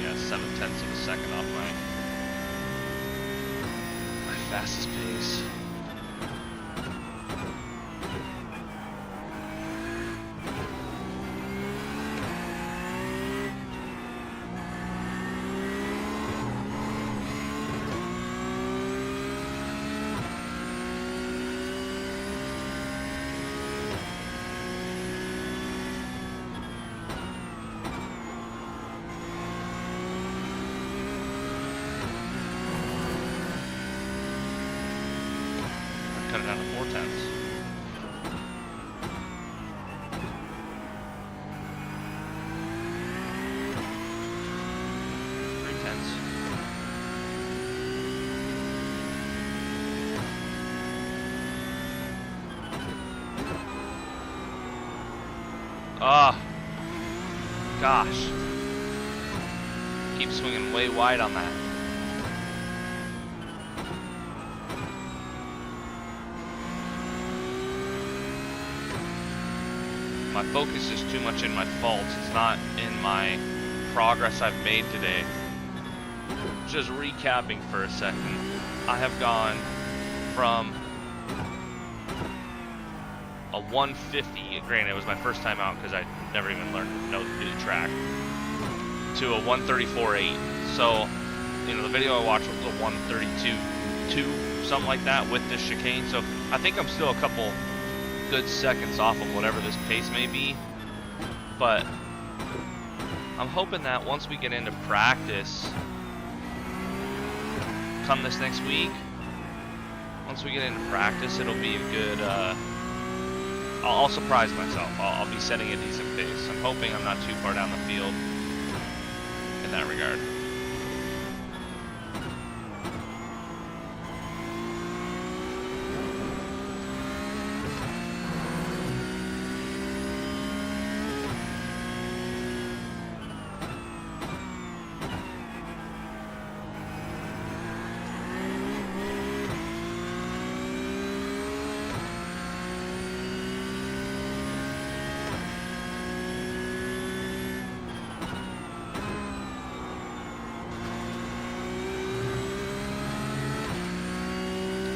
Yeah, 0.7 of a second off my fastest pace. down to 4/10. 3/10. Ah, gosh. Keep swinging way wide on that. My focus is too much in my faults. It's not in my progress I've made today. Just recapping for a second. I have gone from a 150, granted it was my first time out because I never even learned to know to do the track, to a 134.8. So, you know, the video I watched was a 132.2, something like that with this chicane. So I think I'm still a couple good seconds off of whatever this pace may be, but I'm hoping that once we get into practice come this next week, once we get into practice, it'll be a good I'll surprise myself. I'll be setting a decent pace. I'm hoping I'm not too far down the field in that regard.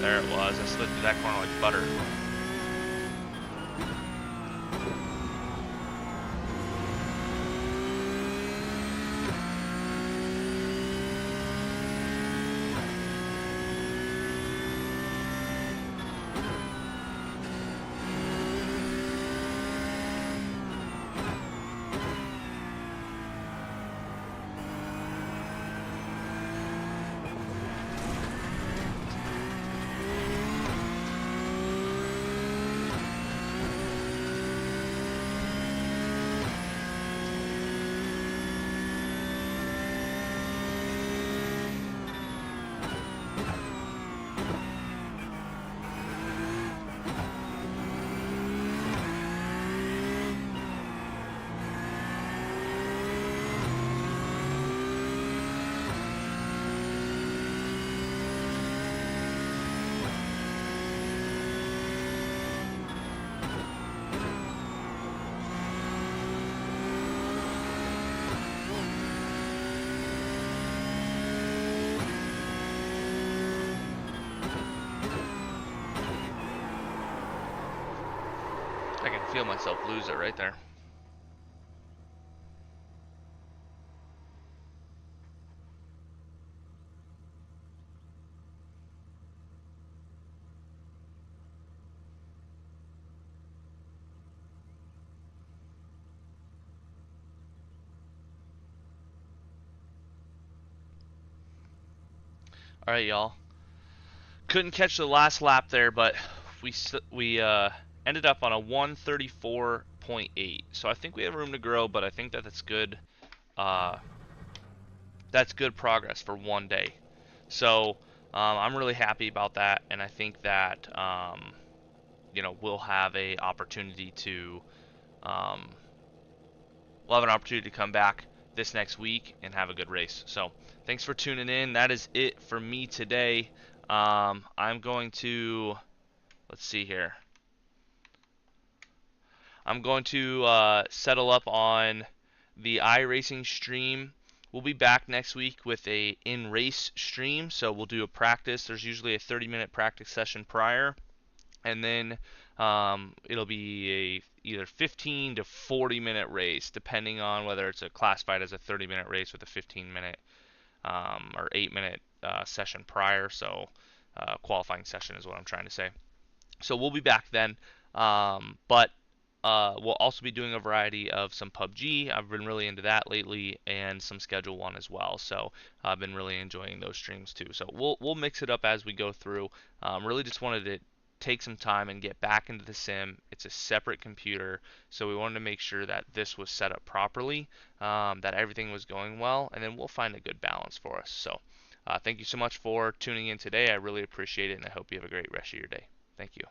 There it was. I slid through that corner like butter. I can feel myself lose it right there. All right, y'all. Couldn't catch the last lap there, but we ended up on a 134.8. So I think we have room to grow, but I think that that's good. That's good progress for one day. So I'm really happy about that, and I think that you know, we'll have a opportunity to come back this next week and have a good race. So thanks for tuning in. That is it for me today. I'm going to, let's see here. I'm going to settle up on the iRacing stream. We'll be back next week with a in-race stream. So we'll do a practice. There's usually a 30-minute practice session prior, and then it'll be a either 15 to 40-minute race, depending on whether it's classified as a 30-minute race with a 15-minute or 8-minute session prior. So qualifying session is what I'm trying to say. So we'll be back then, but we'll also be doing a variety of some PUBG. I've been really into that lately, and some Schedule 1 as well. So I've been really enjoying those streams too. So we'll mix it up as we go through. Really just wanted to take some time and get back into the sim. It's a separate computer, so we wanted to make sure that this was set up properly, that everything was going well, and then we'll find a good balance for us. So thank you so much for tuning in today. I really appreciate it, and I hope you have a great rest of your day. Thank you.